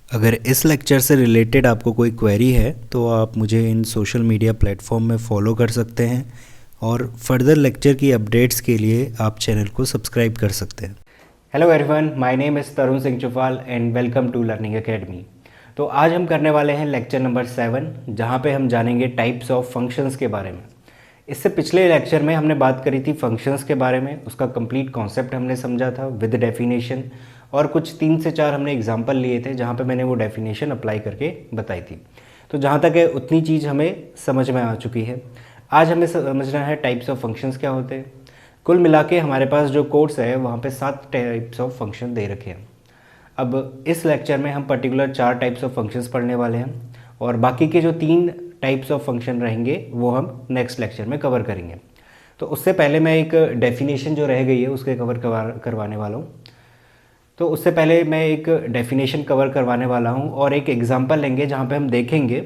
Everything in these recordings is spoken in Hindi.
अगर इस लेक्चर से रिलेटेड आपको कोई क्वेरी है तो आप मुझे इन सोशल मीडिया प्लेटफॉर्म में फ़ॉलो कर सकते हैं और फर्दर लेक्चर की अपडेट्स के लिए आप चैनल को सब्सक्राइब कर सकते हैं। Hello everyone, my name is Tarun Singh Chufal and welcome to learning academy. तो आज हम करने वाले हैं लेक्चर नंबर 7, जहां पे हम जानेंगे टाइप्स ऑफ फंक्शंस के बारे में। इससे पिछले लेक्चर में हमने बात करी थी फंक्शंस के बारे में, उसका कंप्लीट कॉन्सेप्ट हमने समझा था विद डेफिनेशन, और कुछ 3 से 4 हमने एग्जाम्पल लिए थे जहाँ पे मैंने वो डेफिनेशन अप्लाई करके बताई थी। तो जहाँ तक है उतनी चीज़ हमें समझ में आ चुकी है। आज हमें समझना है टाइप्स ऑफ फंक्शंस क्या होते हैं। कुल मिला के हमारे पास जो कोर्स है वहाँ पे 7 टाइप्स ऑफ फंक्शन दे रखे हैं। अब इस लेक्चर में हम पर्टिकुलर 4 टाइप्स ऑफ फंक्शंस पढ़ने वाले हैं और बाकी के जो 3 टाइप्स ऑफ फंक्शन रहेंगे वो हम नेक्स्ट लेक्चर में कवर करेंगे। तो उससे पहले मैं एक डेफिनेशन जो रह गई है उसके कवर करवाने वाला हूँ। तो उससे पहले मैं एक डेफिनेशन कवर करवाने वाला हूँ और एक एग्जांपल लेंगे जहाँ पे हम देखेंगे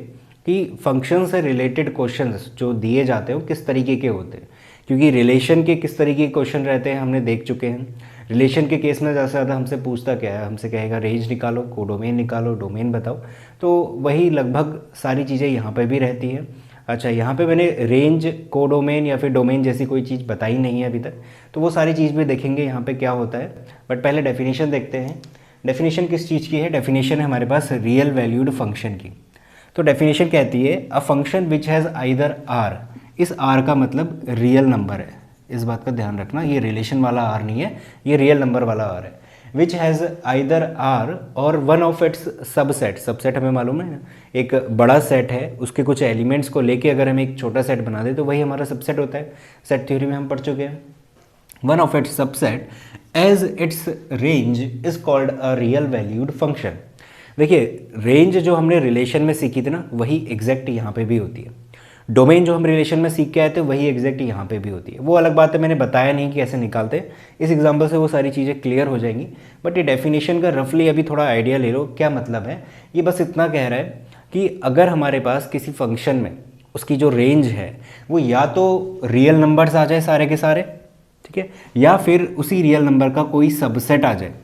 कि फंक्शन से रिलेटेड क्वेश्चंस जो दिए जाते हैं वो किस तरीके के होते हैं। क्योंकि रिलेशन के किस तरीके के क्वेश्चन रहते हैं हमने देख चुके हैं। रिलेशन के केस में ज़्यादा से ज़्यादा हमसे पूछता क्या है, हमसे कहेगा रेंज निकालो, कोडोमेन निकालो, डोमेन बताओ। तो वही लगभग सारी चीज़ें यहाँ पर भी रहती हैं। अच्छा, यहाँ पे मैंने रेंज, कोडोमेन या फिर डोमेन जैसी कोई चीज़ बताई नहीं है अभी तक, तो वो सारी चीज़ भी देखेंगे यहाँ पे क्या होता है। बट पहले डेफिनेशन देखते हैं। डेफिनेशन किस चीज़ की है? डेफिनेशन है हमारे पास रियल वैल्यूड फंक्शन की। तो डेफिनेशन कहती है a function which has either R. इस आर का मतलब रियल नंबर है, इस बात का ध्यान रखना। ये रिलेशन वाला आर नहीं है, ये रियल नंबर वाला आर है। विच हैज़ आइदर आर और one of its subset. Subset हमें मालूम है ना, एक बड़ा सेट है, उसके कुछ एलिमेंट्स को लेके अगर हम एक छोटा सेट बना दें तो वही हमारा सबसेट होता है। सेट थ्योरी में हम पढ़ चुके हैं। One of its subset as its range is called a real valued function. देखिए, रेंज जो हमने रिलेशन में सीखी थी ना, वही एग्जैक्ट यहाँ पे भी होती है। डोमेन जो हम रिलेशन में सीख के आए थे वही एग्जैक्ट यहाँ पे भी होती है। वो अलग बात है, मैंने बताया नहीं कि कैसे निकालते हैं। इस एग्जाम्पल से वो सारी चीज़ें क्लियर हो जाएंगी। बट ये डेफिनेशन का रफली अभी थोड़ा आइडिया ले लो क्या मतलब है। ये बस इतना कह रहा है कि अगर हमारे पास किसी फंक्शन में उसकी जो रेंज है वो या तो रियल नंबर्स आ जाए सारे के सारे, ठीक है, या फिर उसी रियल नंबर का कोई सबसेट आ जाए,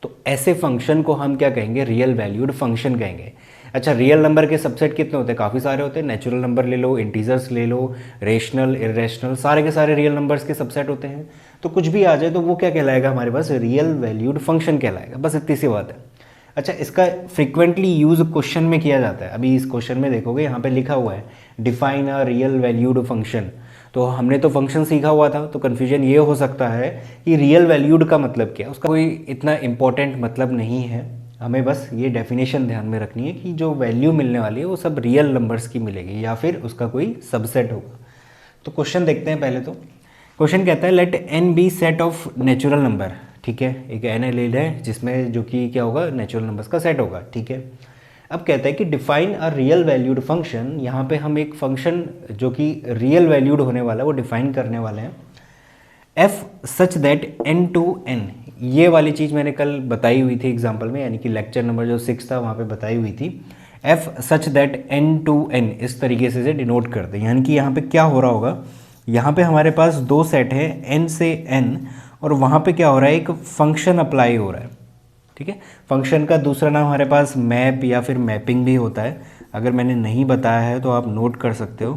तो ऐसे फंक्शन को हम क्या कहेंगे? रियल वैल्यूड फंक्शन कहेंगे। अच्छा, रियल नंबर के सबसेट कितने होते हैं? काफ़ी सारे होते हैं। नेचुरल नंबर ले लो, इंटीजर्स ले लो, रेशनल, इरेशनल, सारे के सारे रियल नंबर्स के सबसेट होते हैं। तो कुछ भी आ जाए तो वो क्या कहलाएगा? हमारे पास रियल वैल्यूड फंक्शन कहलाएगा। बस इतनी सी बात है। अच्छा, इसका फ्रीक्वेंटली यूज़ क्वेश्चन में किया जाता है। अभी इस क्वेश्चन में देखोगे यहाँ पे लिखा हुआ है डिफाइन अ रियल वैल्यूड फंक्शन। तो हमने तो फंक्शन सीखा हुआ था, तो कन्फ्यूजन ये हो सकता है कि रियल वैल्यूड का मतलब क्या है। उसका कोई इतना इंपॉर्टेंट मतलब नहीं है। हमें बस ये डेफिनेशन ध्यान में रखनी है कि जो वैल्यू मिलने वाली है वो सब रियल नंबर्स की मिलेगी या फिर उसका कोई सबसेट होगा। तो क्वेश्चन देखते हैं पहले। तो क्वेश्चन कहता है let N be set of natural number. ठीक है, एक एन ले लें जिसमें जो कि क्या होगा? नेचुरल नंबर्स का सेट होगा। ठीक है, अब कहता है कि define a real valued function. यहाँ पे हम एक फंक्शन जो कि रियल वैल्यूड होने वाला है वो डिफाइन करने वाले हैं। F such that N to N, ये वाली चीज़ मैंने कल बताई हुई थी एग्जाम्पल में, यानी कि लेक्चर नंबर जो 6 था वहाँ पे बताई हुई थी। F such that N to N इस तरीके से डिनोट करते हैं। यानी कि यहाँ पे क्या हो रहा होगा? यहाँ पे हमारे पास 2 सेट है एन से एन, और वहाँ पे क्या हो रहा है? एक फंक्शन अप्लाई हो रहा है। ठीक है, फंक्शन का दूसरा नाम हमारे पास मैप या फिर मैपिंग भी होता है। अगर मैंने नहीं बताया है तो आप नोट कर सकते हो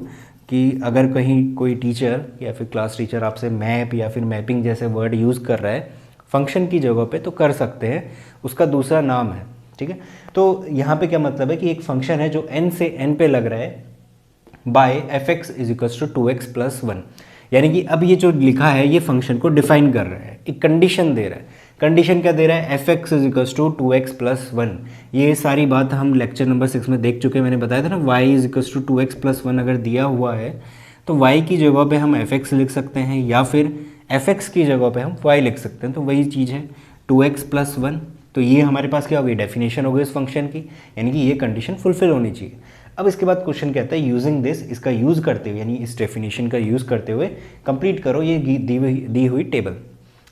कि अगर कहीं कोई टीचर या फिर क्लास टीचर आपसे मैप या फिर मैपिंग जैसे वर्ड यूज़ कर रहा है फंक्शन की जगह पे, तो कर सकते हैं, उसका दूसरा नाम है। ठीक है, तो यहाँ पे क्या मतलब है कि एक फंक्शन है जो n से n पे लग रहा है by F X is equals to 2x plus 1। यानी कि अब ये जो लिखा है ये फंक्शन को डिफाइन कर रहा है, एक कंडीशन दे रहा है। कंडीशन क्या दे रहा है? F X is equals to 2x plus 1। ये सारी बात हम लेक्चर नंबर 6 में देख चुके हैं। मैंने बताया था ना, y is equals to 2x plus 1 अगर दिया हुआ है तो y की जगह पे हम एफ एक्स लिख सकते हैं या फिर एफ एक्स की जगह पे हम y लिख सकते हैं। तो वही चीज़ है 2x प्लस 1। तो ये हमारे पास क्या होगी? डेफिनेशन हो गई इस फंक्शन की, यानी कि ये कंडीशन फुलफिल होनी चाहिए। अब इसके बाद क्वेश्चन कहता है यूजिंग दिस, इसका यूज़ करते हुए, यानी इस डेफिनेशन का यूज़ करते हुए कंप्लीट करो ये दी हुई टेबल।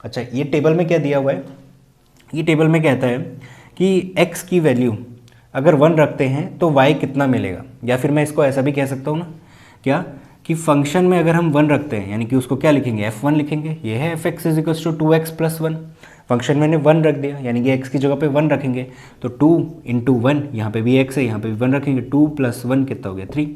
अच्छा, ये टेबल में क्या दिया हुआ है? ये टेबल में कहता है कि x की वैल्यू अगर 1 रखते हैं तो y कितना मिलेगा। या फिर मैं इसको ऐसा भी कह सकता हूँ ना, क्या कि फंक्शन में अगर हम 1 रखते हैं यानी कि उसको क्या लिखेंगे? f1 लिखेंगे। ये है F X is equals to 2x plus 1। Function मैंने 1 रख दिया, यानी कि x की जगह पे 1 रखेंगे तो 2 इंटू 1, यहाँ पर भी x है, यहाँ पे भी 1 रखेंगे, 2 प्लस 1 कितना हो गया 3।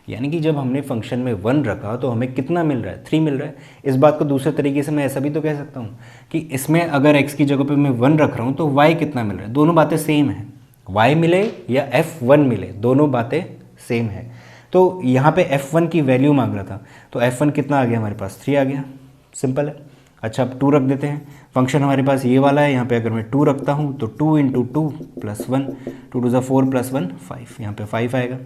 यानी कि जब हमने फंक्शन में 1 रखा तो हमें कितना मिल रहा है, 3 मिल रहा है। इस बात को दूसरे तरीके से मैं ऐसा भी तो कह सकता हूँ कि इसमें अगर x की जगह पे मैं 1 रख रहा हूँ तो y कितना मिल रहा है, दोनों बातें सेम है, y मिले या f1 मिले, दोनों बातें सेम है। तो यहाँ पे f1 की वैल्यू मांग रहा था, तो f1 कितना आ गया हमारे पास, 3 आ गया, सिंपल है। अच्छा अब 2 रख देते हैं, फंक्शन हमारे पास ये वाला है, यहाँ पे अगर मैं 2 रखता हूँ तो 2 इंटू 2 प्लस 1, 2 टू 4 प्लस 1 5, यहाँ पे 5 आएगा।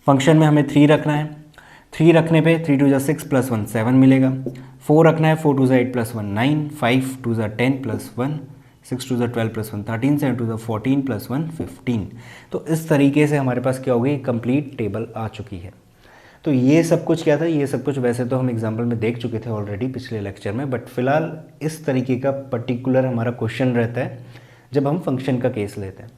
फंक्शन में हमें 3 रखना है, 3 रखने पे 3 टू 6 प्लस 1 7 मिलेगा, 4 रखना है, 4 two 8 plus 1 9, 5 two 10 plus 1 6 two 12 plus 1 13, 7 two 14 plus 1 15। तो इस तरीके से हमारे पास क्या हो गई, कंप्लीट टेबल आ चुकी है। तो ये सब कुछ क्या था, ये सब कुछ वैसे तो हम एग्जाम्पल में देख चुके थे ऑलरेडी पिछले लेक्चर में, बट फिलहाल इस तरीके का पर्टिकुलर हमारा क्वेश्चन रहता है जब हम फंक्शन का केस लेते हैं।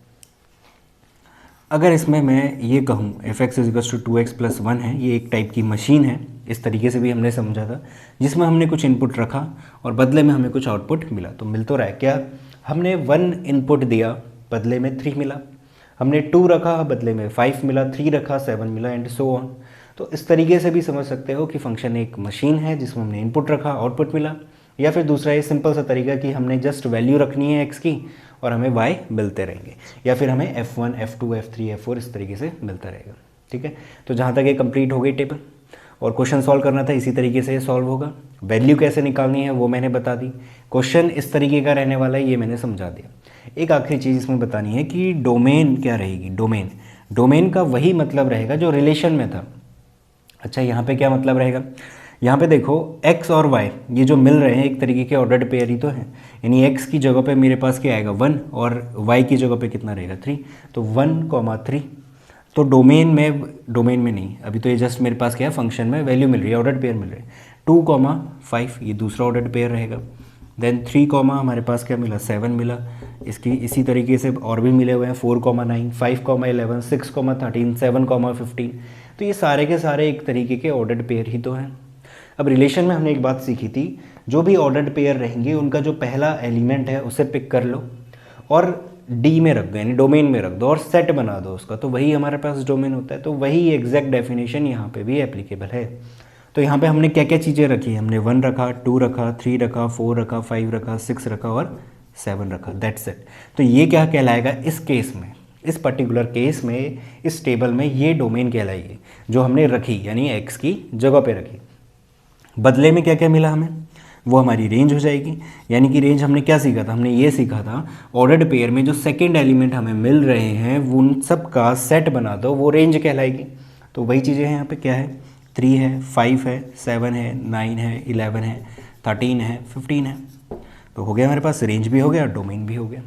अगर इसमें मैं ये कहूँ f(x = 2x + 1) है, ये एक टाइप की मशीन है, इस तरीके से भी हमने समझा था, जिसमें हमने कुछ इनपुट रखा और बदले में हमें कुछ आउटपुट मिला। तो मिल तो रहा है क्या, हमने 1 इनपुट दिया, बदले में 3 मिला, हमने 2 रखा, बदले में 5 मिला, 3 रखा 7 मिला, एंड सो ऑन। तो इस तरीके से भी समझ सकते हो कि फंक्शन एक मशीन है जिसमें हमने इनपुट रखा, आउटपुट मिला। या फिर दूसरा ये सिंपल सा तरीका कि हमने जस्ट वैल्यू रखनी है x की और हमें y मिलते रहेंगे, या फिर हमें f1 f2 f3 f4 इस तरीके से मिलता रहेगा। ठीक है, तो जहाँ तक ये कंप्लीट हो गई टेबल, और क्वेश्चन सॉल्व करना था इसी तरीके से सॉल्व होगा। वैल्यू कैसे निकालनी है वो मैंने बता दी, क्वेश्चन इस तरीके का रहने वाला है ये मैंने समझा दिया। एक आखिरी चीज़ इसमें बतानी है कि डोमेन क्या रहेगी, डोमेन का वही मतलब रहेगा जो रिलेशन में था। अच्छा यहाँ पे क्या मतलब रहेगा, यहाँ पे देखो x और y ये जो मिल रहे हैं एक तरीके के ऑर्डर्ड पेयर ही तो हैं, यानी x की जगह पे मेरे पास क्या आएगा 1 और y की जगह पे कितना रहेगा 3, तो 1,3। तो डोमेन में नहीं, अभी तो ये जस्ट मेरे पास क्या है फंक्शन में वैल्यू मिल रही है, ऑर्डर्ड पेयर मिल रहे हैं। 2,5 ये दूसरा ऑर्डर्ड पेयर रहेगा, देन 3, हमारे पास क्या मिला 7 मिला, इसकी इसी तरीके से और भी मिले हुए हैं 4,9, 5,11, 6,13, 7,15। तो ये सारे के सारे एक तरीके के ऑर्डर्ड पेयर ही तो हैं। अब रिलेशन में हमने एक बात सीखी थी, जो भी ऑर्डर्ड पेयर रहेंगे उनका जो पहला एलिमेंट है उसे पिक कर लो और डी में रख दो, यानी डोमेन में रख दो और सेट बना दो उसका, तो वही हमारे पास डोमेन होता है। तो वही एग्जैक्ट डेफिनेशन यहाँ पे भी एप्लीकेबल है। तो यहाँ पे हमने क्या क्या चीज़ें रखी, हमने 1 रखा, 2 रखा, 3 रखा, 4 रखा, 5 रखा, 6 रखा और 7 रखा, दैट्स इट। तो ये क्या कहलाएगा इस केस में, इस पर्टिकुलर केस में, इस टेबल में ये डोमेन कहलाएगी जो हमने रखी, यानी x की जगह पे रखी। बदले में क्या क्या मिला हमें, वो हमारी रेंज हो जाएगी। यानी कि रेंज हमने क्या सीखा था, हमने ये सीखा था ऑर्डर्ड पेयर में जो सेकंड एलिमेंट हमें मिल रहे हैं उन सब का सेट बना दो, वो रेंज कहलाएगी। तो वही चीज़ें हैं यहाँ पे, क्या है 3 है, 5 है, 7 है, 9 है, 11 है, 13 है, 15 है। तो हो गया हमारे पास, रेंज भी हो गया, डोमेन भी हो गया।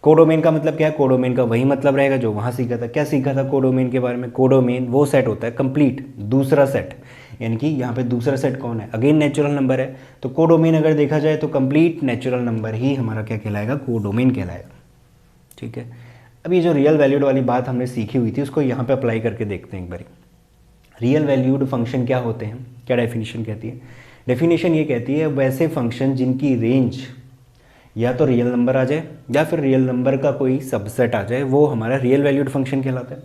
कोडोमेन का मतलब क्या है, कोडोमेन का वही मतलब रहेगा जो वहाँ सीखा था। क्या सीखा था कोडोमेन के बारे में, कोडोमेन वो सेट होता है कंप्लीट दूसरा सेट, यानी कि यहाँ पे दूसरा सेट कौन है, अगेन नेचुरल नंबर है। तो कोडोमेन अगर देखा जाए तो कंप्लीट नेचुरल नंबर ही हमारा क्या कहलाएगा, कोडोमेन कहलाएगा। ठीक है, अब ये जो रियल वैल्यूड वाली बात हमने सीखी हुई थी उसको यहाँ पे अप्लाई करके देखते हैं एक बारी। रियल वैल्यूड फंक्शन क्या होते हैं, क्या डेफिनेशन कहती है, डेफिनेशन ये कहती है वैसे फंक्शन जिनकी रेंज या तो रियल नंबर आ जाए या फिर रियल नंबर का कोई सबसेट आ जाए, वो हमारा रियल वैल्यूड फंक्शन कहलाता है।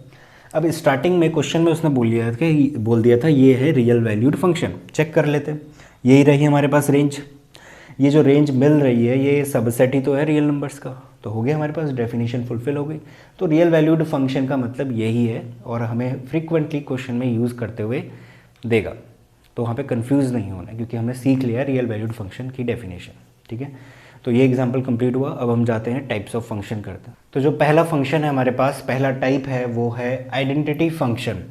अब स्टार्टिंग में क्वेश्चन में उसने बोल दिया था ये है रियल वैल्यूड फंक्शन, चेक कर लेते हैं। यही रही हमारे पास रेंज, ये जो रेंज मिल रही है ये सबसेट ही तो है रियल नंबर्स का। तो हो गया हमारे पास, डेफिनेशन फुलफिल हो गई। तो रियल वैल्यूड फंक्शन का मतलब यही है और हमें फ्रीक्वेंटली क्वेश्चन में यूज़ करते हुए देगा, तो वहाँ पे कंफ्यूज नहीं होना क्योंकि हमने सीख लिया रियल वैल्यूड फंक्शन की डेफिनेशन। ठीक है, तो ये एग्जाम्पल कंप्लीट हुआ। अब हम जाते हैं टाइप्स ऑफ फंक्शन करते हैं। तो जो पहला फंक्शन है हमारे पास, पहला टाइप है वो है आइडेंटिटी फंक्शन।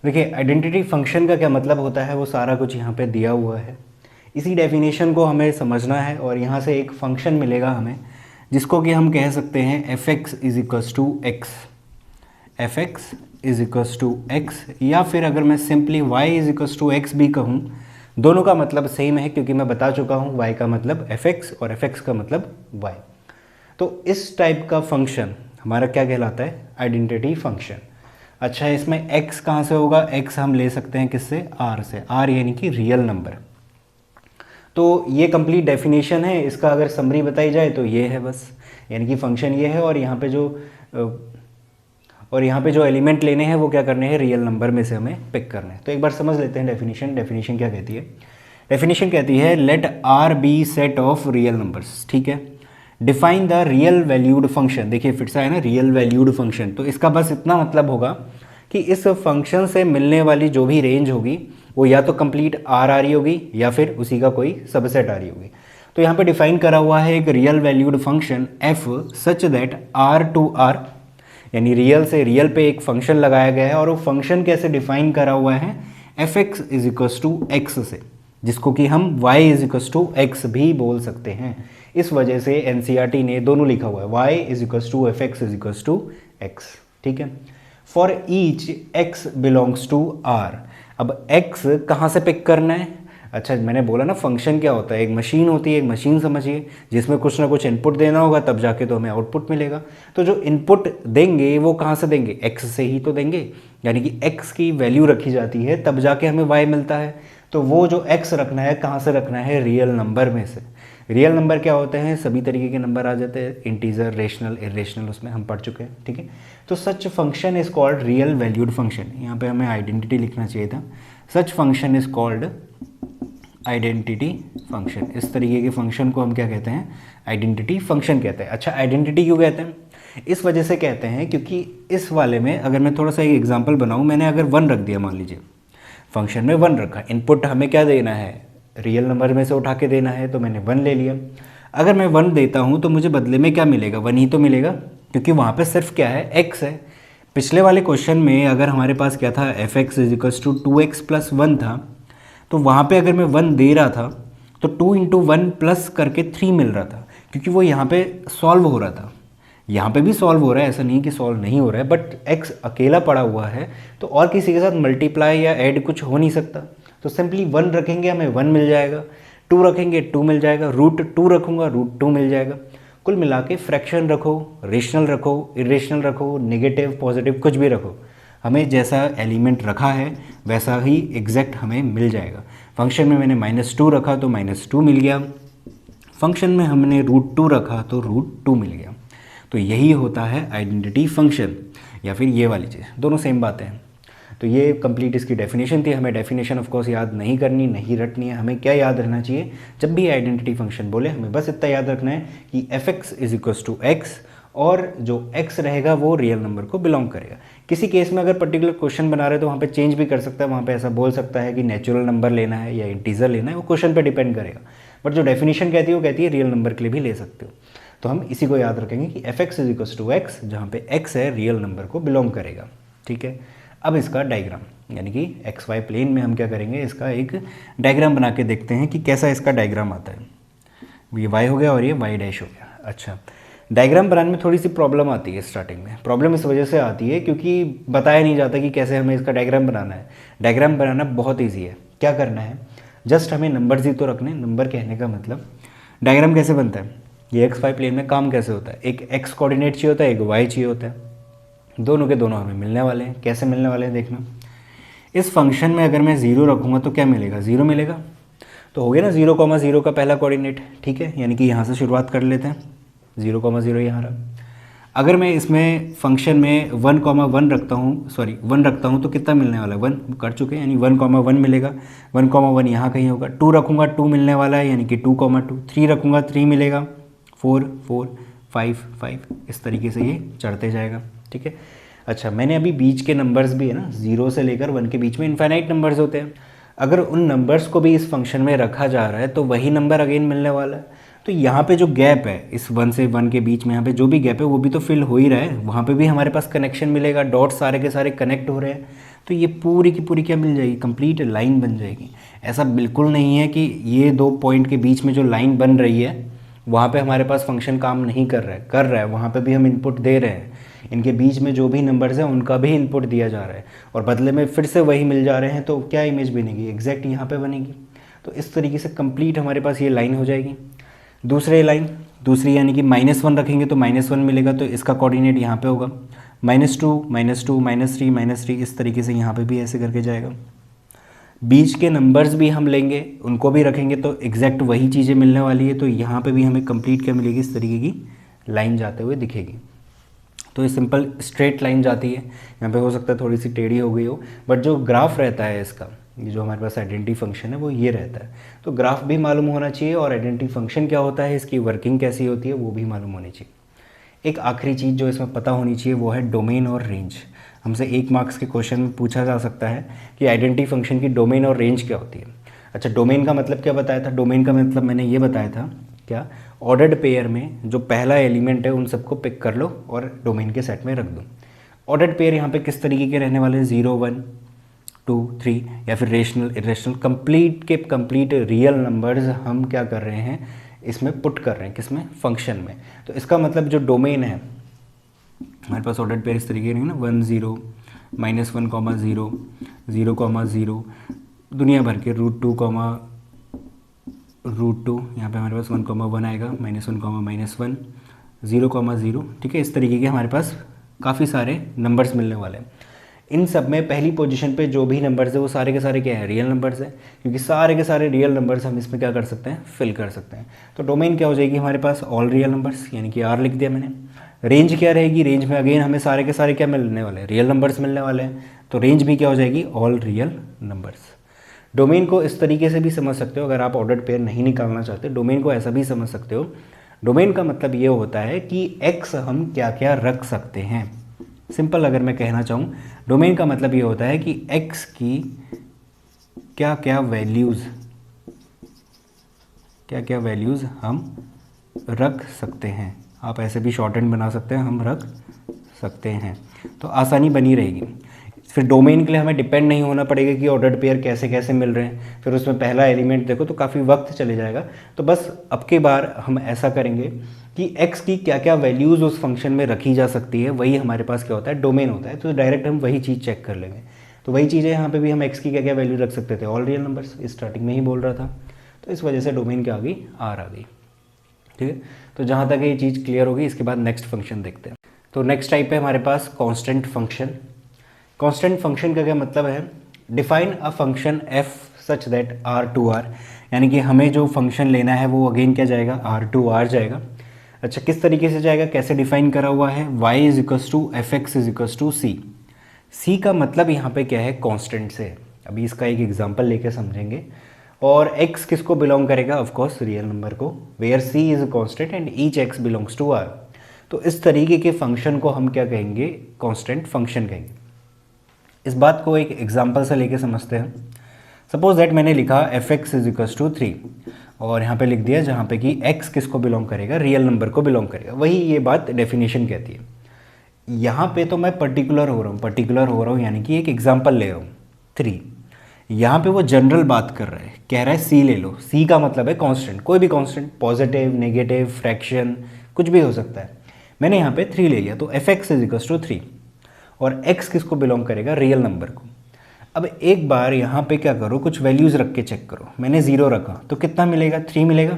देखिए आइडेंटिटी फंक्शन का क्या मतलब होता है वो सारा कुछ यहाँ पे दिया हुआ है, इसी डेफिनेशन को हमें समझना है और यहाँ से एक फंक्शन मिलेगा हमें जिसको कि हम कह सकते हैं f(x = x), f(x = x, या फिर अगर मैं सिंपली y = x भी कहूँ, दोनों का मतलब सेम है क्योंकि मैं बता चुका हूँ y का मतलब fx और fx का मतलब y। तो इस टाइप का फंक्शन हमारा क्या कहलाता है, आइडेंटिटी फंक्शन। अच्छा इसमें x कहाँ से होगा, x हम ले सकते हैं किससे, r से, r यानी कि रियल नंबर। तो ये कंप्लीट डेफिनेशन है इसका। अगर समरी बताई जाए तो ये है बस, यानी कि फंक्शन ये है और यहाँ पे जो एलिमेंट लेने हैं वो क्या करने हैं, रियल नंबर में से हमें पिक करना है। तो एक बार समझ लेते हैं डेफिनेशन। डेफिनेशन क्या कहती है? डेफिनेशन कहती है let R be set of real numbers, ठीक है। Define the real valued function, देखिए फिर से है ना रियल वैल्यूड फंक्शन, तो इसका बस इतना मतलब होगा कि इस फंक्शन से मिलने वाली जो भी रेंज होगी वो या तो कंप्लीट आर आ रही होगी या फिर उसी का कोई सबसेट आ रही होगी। तो यहाँ पे डिफाइन करा हुआ है एक real valued function F such that R to R, यानी रियल से रियल पे एक फंक्शन लगाया गया है और वो फंक्शन कैसे डिफाइन करा हुआ है, F X is equals to X से, जिसको कि हम y is equals to X भी बोल सकते हैं। इस वजह से एनसीईआरटी ने दोनों लिखा हुआ है y is equals to F X is equals to X, ठीक है। For each x belongs to r, अब x कहाँ से पिक करना है? अच्छा मैंने बोला ना फंक्शन क्या होता है, एक मशीन होती है, एक मशीन समझिए जिसमें कुछ ना कुछ इनपुट देना होगा तब जाके तो हमें आउटपुट मिलेगा। तो जो इनपुट देंगे वो कहाँ से देंगे, x से ही तो देंगे, यानी कि x की वैल्यू रखी जाती है तब जाके हमें y मिलता है। तो वो जो x रखना है कहाँ से रखना है, रियल नंबर में से। रियल नंबर क्या होते हैं, सभी तरीके के नंबर आ जाते हैं, इंटीजर, रेशनल, इरेशनल, उसमें हम पढ़ चुके हैं, ठीक है। तो सच function is called real valued function. यहाँ पे हमें आइडेंटिटी लिखना चाहिए था। सच function is called identity function. इस तरीके के फंक्शन को हम क्या कहते हैं, आइडेंटिटी फंक्शन कहते हैं। अच्छा आइडेंटिटी क्यों कहते हैं? इस वजह से कहते हैं क्योंकि इस वाले में अगर मैं थोड़ा सा एक एग्जांपल बनाऊं, मैंने अगर 1 रख दिया, मान लीजिए फंक्शन में 1 रखा, इनपुट हमें क्या देना है, रियल नंबर में से उठा के देना है, तो मैंने 1 ले लिया। अगर मैं 1 देता हूँ तो मुझे बदले में क्या मिलेगा, 1 ही तो मिलेगा, क्योंकि वहाँ पर सिर्फ क्या है, x है। पिछले वाले क्वेश्चन में अगर हमारे पास क्या था, F X is equals to 2x plus 1 था, तो वहाँ पे अगर मैं 1 दे रहा था तो 2 इंटू 1 प्लस करके 3 मिल रहा था, क्योंकि वो यहाँ पे सॉल्व हो रहा था। यहाँ पे भी सॉल्व हो रहा है, ऐसा नहीं कि सॉल्व नहीं हो रहा है, बट x अकेला पड़ा हुआ है तो और किसी के साथ मल्टीप्लाई या ऐड कुछ हो नहीं सकता। तो सिंपली 1 रखेंगे हमें 1 मिल जाएगा, 2 रखेंगे 2 मिल जाएगा, रूट 2 रखूँगा रूट 2 मिल जाएगा। कुल मिला के फ्रैक्शन रखो, रेशनल रखो, इरेशनल रखो, नेगेटिव पॉजिटिव कुछ भी रखो, हमें जैसा एलिमेंट रखा है वैसा ही एग्जैक्ट हमें मिल जाएगा। फंक्शन में मैंने -2 रखा तो -2 मिल गया, फंक्शन में हमने √2 रखा तो √2 मिल गया। तो यही होता है आइडेंटिटी फंक्शन, या फिर ये वाली चीज़, दोनों सेम बातें हैं। तो ये कंप्लीट इसकी डेफिनेशन थी। हमें डेफिनेशन ऑफ कोर्स याद नहीं करनी, नहीं रटनी है। हमें क्या याद रखना चाहिए, जब भी आइडेंटिटी फंक्शन बोले हमें बस इतना याद रखना है कि F X is equals to X, और जो x रहेगा वो रियल नंबर को बिलोंग करेगा। किसी केस में अगर पर्टिकुलर क्वेश्चन बना रहे हैं तो वहाँ पे चेंज भी कर सकता है, वहाँ पे ऐसा बोल सकता है कि नेचुरल नंबर लेना है या इंटीजर लेना है, वो क्वेश्चन पे डिपेंड करेगा। बट जो डेफिनेशन कहती है वो कहती है रियल नंबर के लिए भी ले सकते हो। तो हम इसी को याद रखेंगे कि F X is equals to X, जहाँ पे x है रियल नंबर को बिलोंग करेगा, ठीक है। अब इसका डायग्राम, यानी कि एक्स वाई प्लेन में हम क्या करेंगे, इसका एक डायग्राम बना के देखते हैं कि कैसा इसका डायग्राम आता है। ये y हो गया और ये y डैश हो गया। अच्छा, डायग्राम बनाने में थोड़ी सी प्रॉब्लम आती है स्टार्टिंग में। प्रॉब्लम इस वजह से आती है क्योंकि बताया नहीं जाता कि कैसे हमें इसका डायग्राम बनाना है। डायग्राम बनाना बहुत ईजी है। क्या करना है, जस्ट हमें नंबर्स ही तो रखने। नंबर कहने का मतलब, डायग्राम कैसे बनता है, ये एक्स वाई प्लेन में काम कैसे होता है, एक एक्स कोऑर्डिनेट चाहिए होता है, एक वाई चाहिए होता है, दोनों के दोनों हमें मिलने वाले हैं। कैसे मिलने वाले हैं देखना, इस फंक्शन में अगर मैं 0 रखूँगा तो क्या मिलेगा, 0 मिलेगा। तो हो गया ना 0,0 का पहला कोऑर्डिनेट, ठीक है, यानी कि यहाँ से शुरुआत कर लेते हैं, 0,0 यहाँ रहा। अगर मैं इसमें फंक्शन में 1,1 रखता हूँ, 1 रखता हूँ तो कितना मिलने वाला है, 1 कर चुके हैं, यानी 1,1 मिलेगा। 1,1 यहाँ कहीं होगा। 2 रखूँगा 2 मिलने वाला है, यानी कि 2,2। 3 रखूँगा 3 मिलेगा, 4 4 5 5, इस तरीके से ये चढ़ते जाएगा, ठीक है। अच्छा, मैंने अभी बीच के नंबर्स भी है ना, 0 से लेकर 1 के बीच में इनफाइनाइट नंबर्स होते हैं। अगर उन नंबर्स को भी इस फंक्शन में रखा जा रहा है तो वही नंबर अगेन मिलने वाला है। तो यहाँ पे जो गैप है इस 1 से 1 के बीच में, यहाँ पे जो भी गैप है वो भी तो फिल हो ही रहा है, वहाँ पे भी हमारे पास कनेक्शन मिलेगा, डॉट सारे के सारे कनेक्ट हो रहे हैं। तो ये पूरी की पूरी क्या मिल जाएगी, कंप्लीट लाइन बन जाएगी। ऐसा बिल्कुल नहीं है कि ये 2 पॉइंट के बीच में जो लाइन बन रही है वहाँ पे हमारे पास फंक्शन काम नहीं कर रहा है, वहाँ पे भी हम इनपुट दे रहे हैं। इनके बीच में जो भी नंबर्स हैं उनका भी इनपुट दिया जा रहा है और बदले में फिर से वही मिल जा रहे हैं। तो क्या इमेज बनेगी, एग्जैक्ट यहाँ पे बनेगी। तो इस तरीके से कंप्लीट हमारे पास ये लाइन हो जाएगी। दूसरी यानी कि -1 रखेंगे तो -1 मिलेगा, तो इसका कोऑर्डिनेट यहाँ पे होगा। -2 -2 -3 -3, इस तरीके से यहाँ पे भी ऐसे करके जाएगा। बीच के नंबर्स भी हम लेंगे, उनको भी रखेंगे तो एग्जैक्ट वही चीज़ें मिलने वाली है। तो यहाँ पे भी हमें कंप्लीट क्या मिलेगी, इस तरीके की लाइन जाते हुए दिखेगी। तो ये सिंपल स्ट्रेट लाइन जाती है। यहाँ पे हो सकता है थोड़ी सी टेढ़ी हो गई हो, बट जो ग्राफ रहता है इसका, ये जो हमारे पास आइडेंटिटी फंक्शन है वो ये रहता है। तो ग्राफ भी मालूम होना चाहिए और आइडेंटिटी फंक्शन क्या होता है, इसकी वर्किंग कैसी होती है वो भी मालूम होनी चाहिए। एक आखिरी चीज़ जो इसमें पता होनी चाहिए वो है डोमेन और रेंज। हमसे 1 मार्क्स के क्वेश्चन में पूछा जा सकता है कि आइडेंटिटी फंक्शन की डोमेन और रेंज क्या होती है। अच्छा, डोमेन का मतलब क्या बताया था? डोमेन का मतलब मैंने ये बताया था, क्या, ऑर्डर्ड पेयर में जो पहला एलिमेंट है उन सबको पिक कर लो और डोमेन के सेट में रख दो। ऑर्डर्ड पेयर यहाँ पे किस तरीके के रहने वाले हैं, 0 1 2 3, या फिर रेशनल इरेशनल, कंप्लीट के कंप्लीट रियल नंबर्स हम क्या कर रहे हैं, इसमें पुट कर रहे हैं, किसमें, फंक्शन में। तो इसका मतलब जो डोमेन है हमारे पास ऑर्डर्ड पेयर इस तरीके की ना, 1 0 -1, 0 0, 0, दुनिया भर के √2, √2, यहाँ पे हमारे पास 1, 1 आएगा, -1, -1, 0, 0, ठीक है। इस तरीके के हमारे पास काफ़ी सारे नंबर्स मिलने वाले हैं। इन सब में पहली पोजीशन पे जो भी नंबर्स है वो सारे के सारे क्या है, रियल नंबर्स है, क्योंकि सारे के सारे रियल नंबर्स हम इसमें क्या कर सकते हैं, फिल कर सकते हैं। तो डोमेन क्या हो जाएगी हमारे पास, ऑल रियल नंबर्स, यानी कि आर लिख दिया मैंने। रेंज क्या रहेगी, रेंज में अगेन हमें सारे के सारे क्या मिलने वाले हैं, रियल नंबर्स मिलने वाले हैं। तो रेंज भी क्या हो जाएगी, ऑल रियल नंबर्स। डोमेन को इस तरीके से भी समझ सकते हो, अगर आप ऑर्डर्ड पेयर नहीं निकालना चाहते, डोमेन को ऐसा भी समझ सकते हो। डोमेन का मतलब ये होता है कि एक्स हम क्या क्या रख सकते हैं। सिंपल अगर मैं कहना चाहूँ, डोमेन का मतलब ये होता है कि एक्स की क्या क्या वैल्यूज़ हम रख सकते हैं। आप ऐसे भी शॉर्ट हैंड बना सकते हैं, हम रख सकते हैं, तो आसानी बनी रहेगी। फिर डोमेन के लिए हमें डिपेंड नहीं होना पड़ेगा कि ऑर्डर्ड पेयर कैसे कैसे मिल रहे हैं, फिर उसमें पहला एलिमेंट देखो तो काफ़ी वक्त चले जाएगा। तो बस अब की बार हम ऐसा करेंगे कि x की क्या क्या वैल्यूज़ उस फंक्शन में रखी जा सकती है, वही हमारे पास क्या होता है, डोमेन होता है। तो डायरेक्ट हम वही चीज़ चेक कर लेंगे। तो वही चीज़ है, यहाँ पे भी हम x की क्या क्या वैल्यू रख सकते थे, ऑल रियल नंबर्स, स्टार्टिंग में ही बोल रहा था। तो इस वजह से डोमेन क्या आ गई, आर आ गई, ठीक है। तो जहाँ तक ये चीज़ क्लियर होगी, इसके बाद नेक्स्ट फंक्शन देखते हैं। तो नेक्स्ट टाइप है हमारे पास कांस्टेंट फंक्शन। कांस्टेंट फंक्शन का क्या मतलब है, define a function f such that R2R, यानी कि हमें जो फंक्शन लेना है वो अगेन क्या जाएगा, R2R जाएगा। अच्छा, किस तरीके से जाएगा, कैसे डिफाइन करा हुआ है, y = fx = c। c का मतलब यहाँ पे क्या है, कांस्टेंट से। अभी इसका एक एग्जांपल लेके समझेंगे। और x किसको बिलोंग करेगा, ऑफ कोर्स रियल नंबर को, where c is a constant and each x belongs to r। तो इस तरीके के फंक्शन को हम क्या कहेंगे, कांस्टेंट फंक्शन कहेंगे। इस बात को एक एग्जांपल से लेके समझते हैं। सपोज दैट मैंने लिखा fx = 3 और यहाँ पे लिख दिया जहाँ पे कि x किसको बिलोंग करेगा, रियल नंबर को बिलोंग करेगा। वही ये बात डेफिनेशन कहती है। यहाँ पे तो मैं पर्टिकुलर हो रहा हूँ, यानी कि एक एग्जांपल ले रहा हूँ 3। यहाँ पे वो जनरल बात कर रहा है, कह रहा है c ले लो। c का मतलब है कांस्टेंट, कोई भी कांस्टेंट, पॉजिटिव, नेगेटिव, फ्रैक्शन, कुछ भी हो सकता है। मैंने यहाँ पे 3 ले लिया, तो fx = 3 और x किसको बिलोंग करेगा, रियल नंबर को। अब एक बार यहाँ पे क्या करो, कुछ वैल्यूज़ रख के चेक करो। मैंने 0 रखा तो कितना मिलेगा, 3 मिलेगा,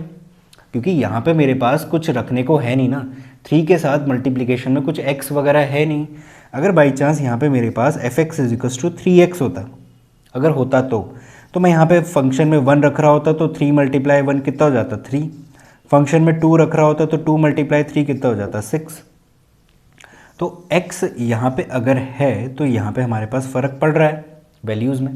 क्योंकि यहाँ पे मेरे पास कुछ रखने को है नहीं ना। 3 के साथ मल्टीप्लिकेशन में कुछ x वगैरह है नहीं। अगर बाई चांस यहाँ पे मेरे पास fx = 3x होता, अगर होता तो मैं यहाँ पे फंक्शन में 1 रख रहा होता तो 3 × 1 कितना हो जाता, 3। फंक्शन में 2 रख रहा होता तो 2 × 3 कितना हो जाता, 6। तो x यहाँ पे अगर है तो यहाँ पे हमारे पास फ़र्क पड़ रहा है वैल्यूज़ में।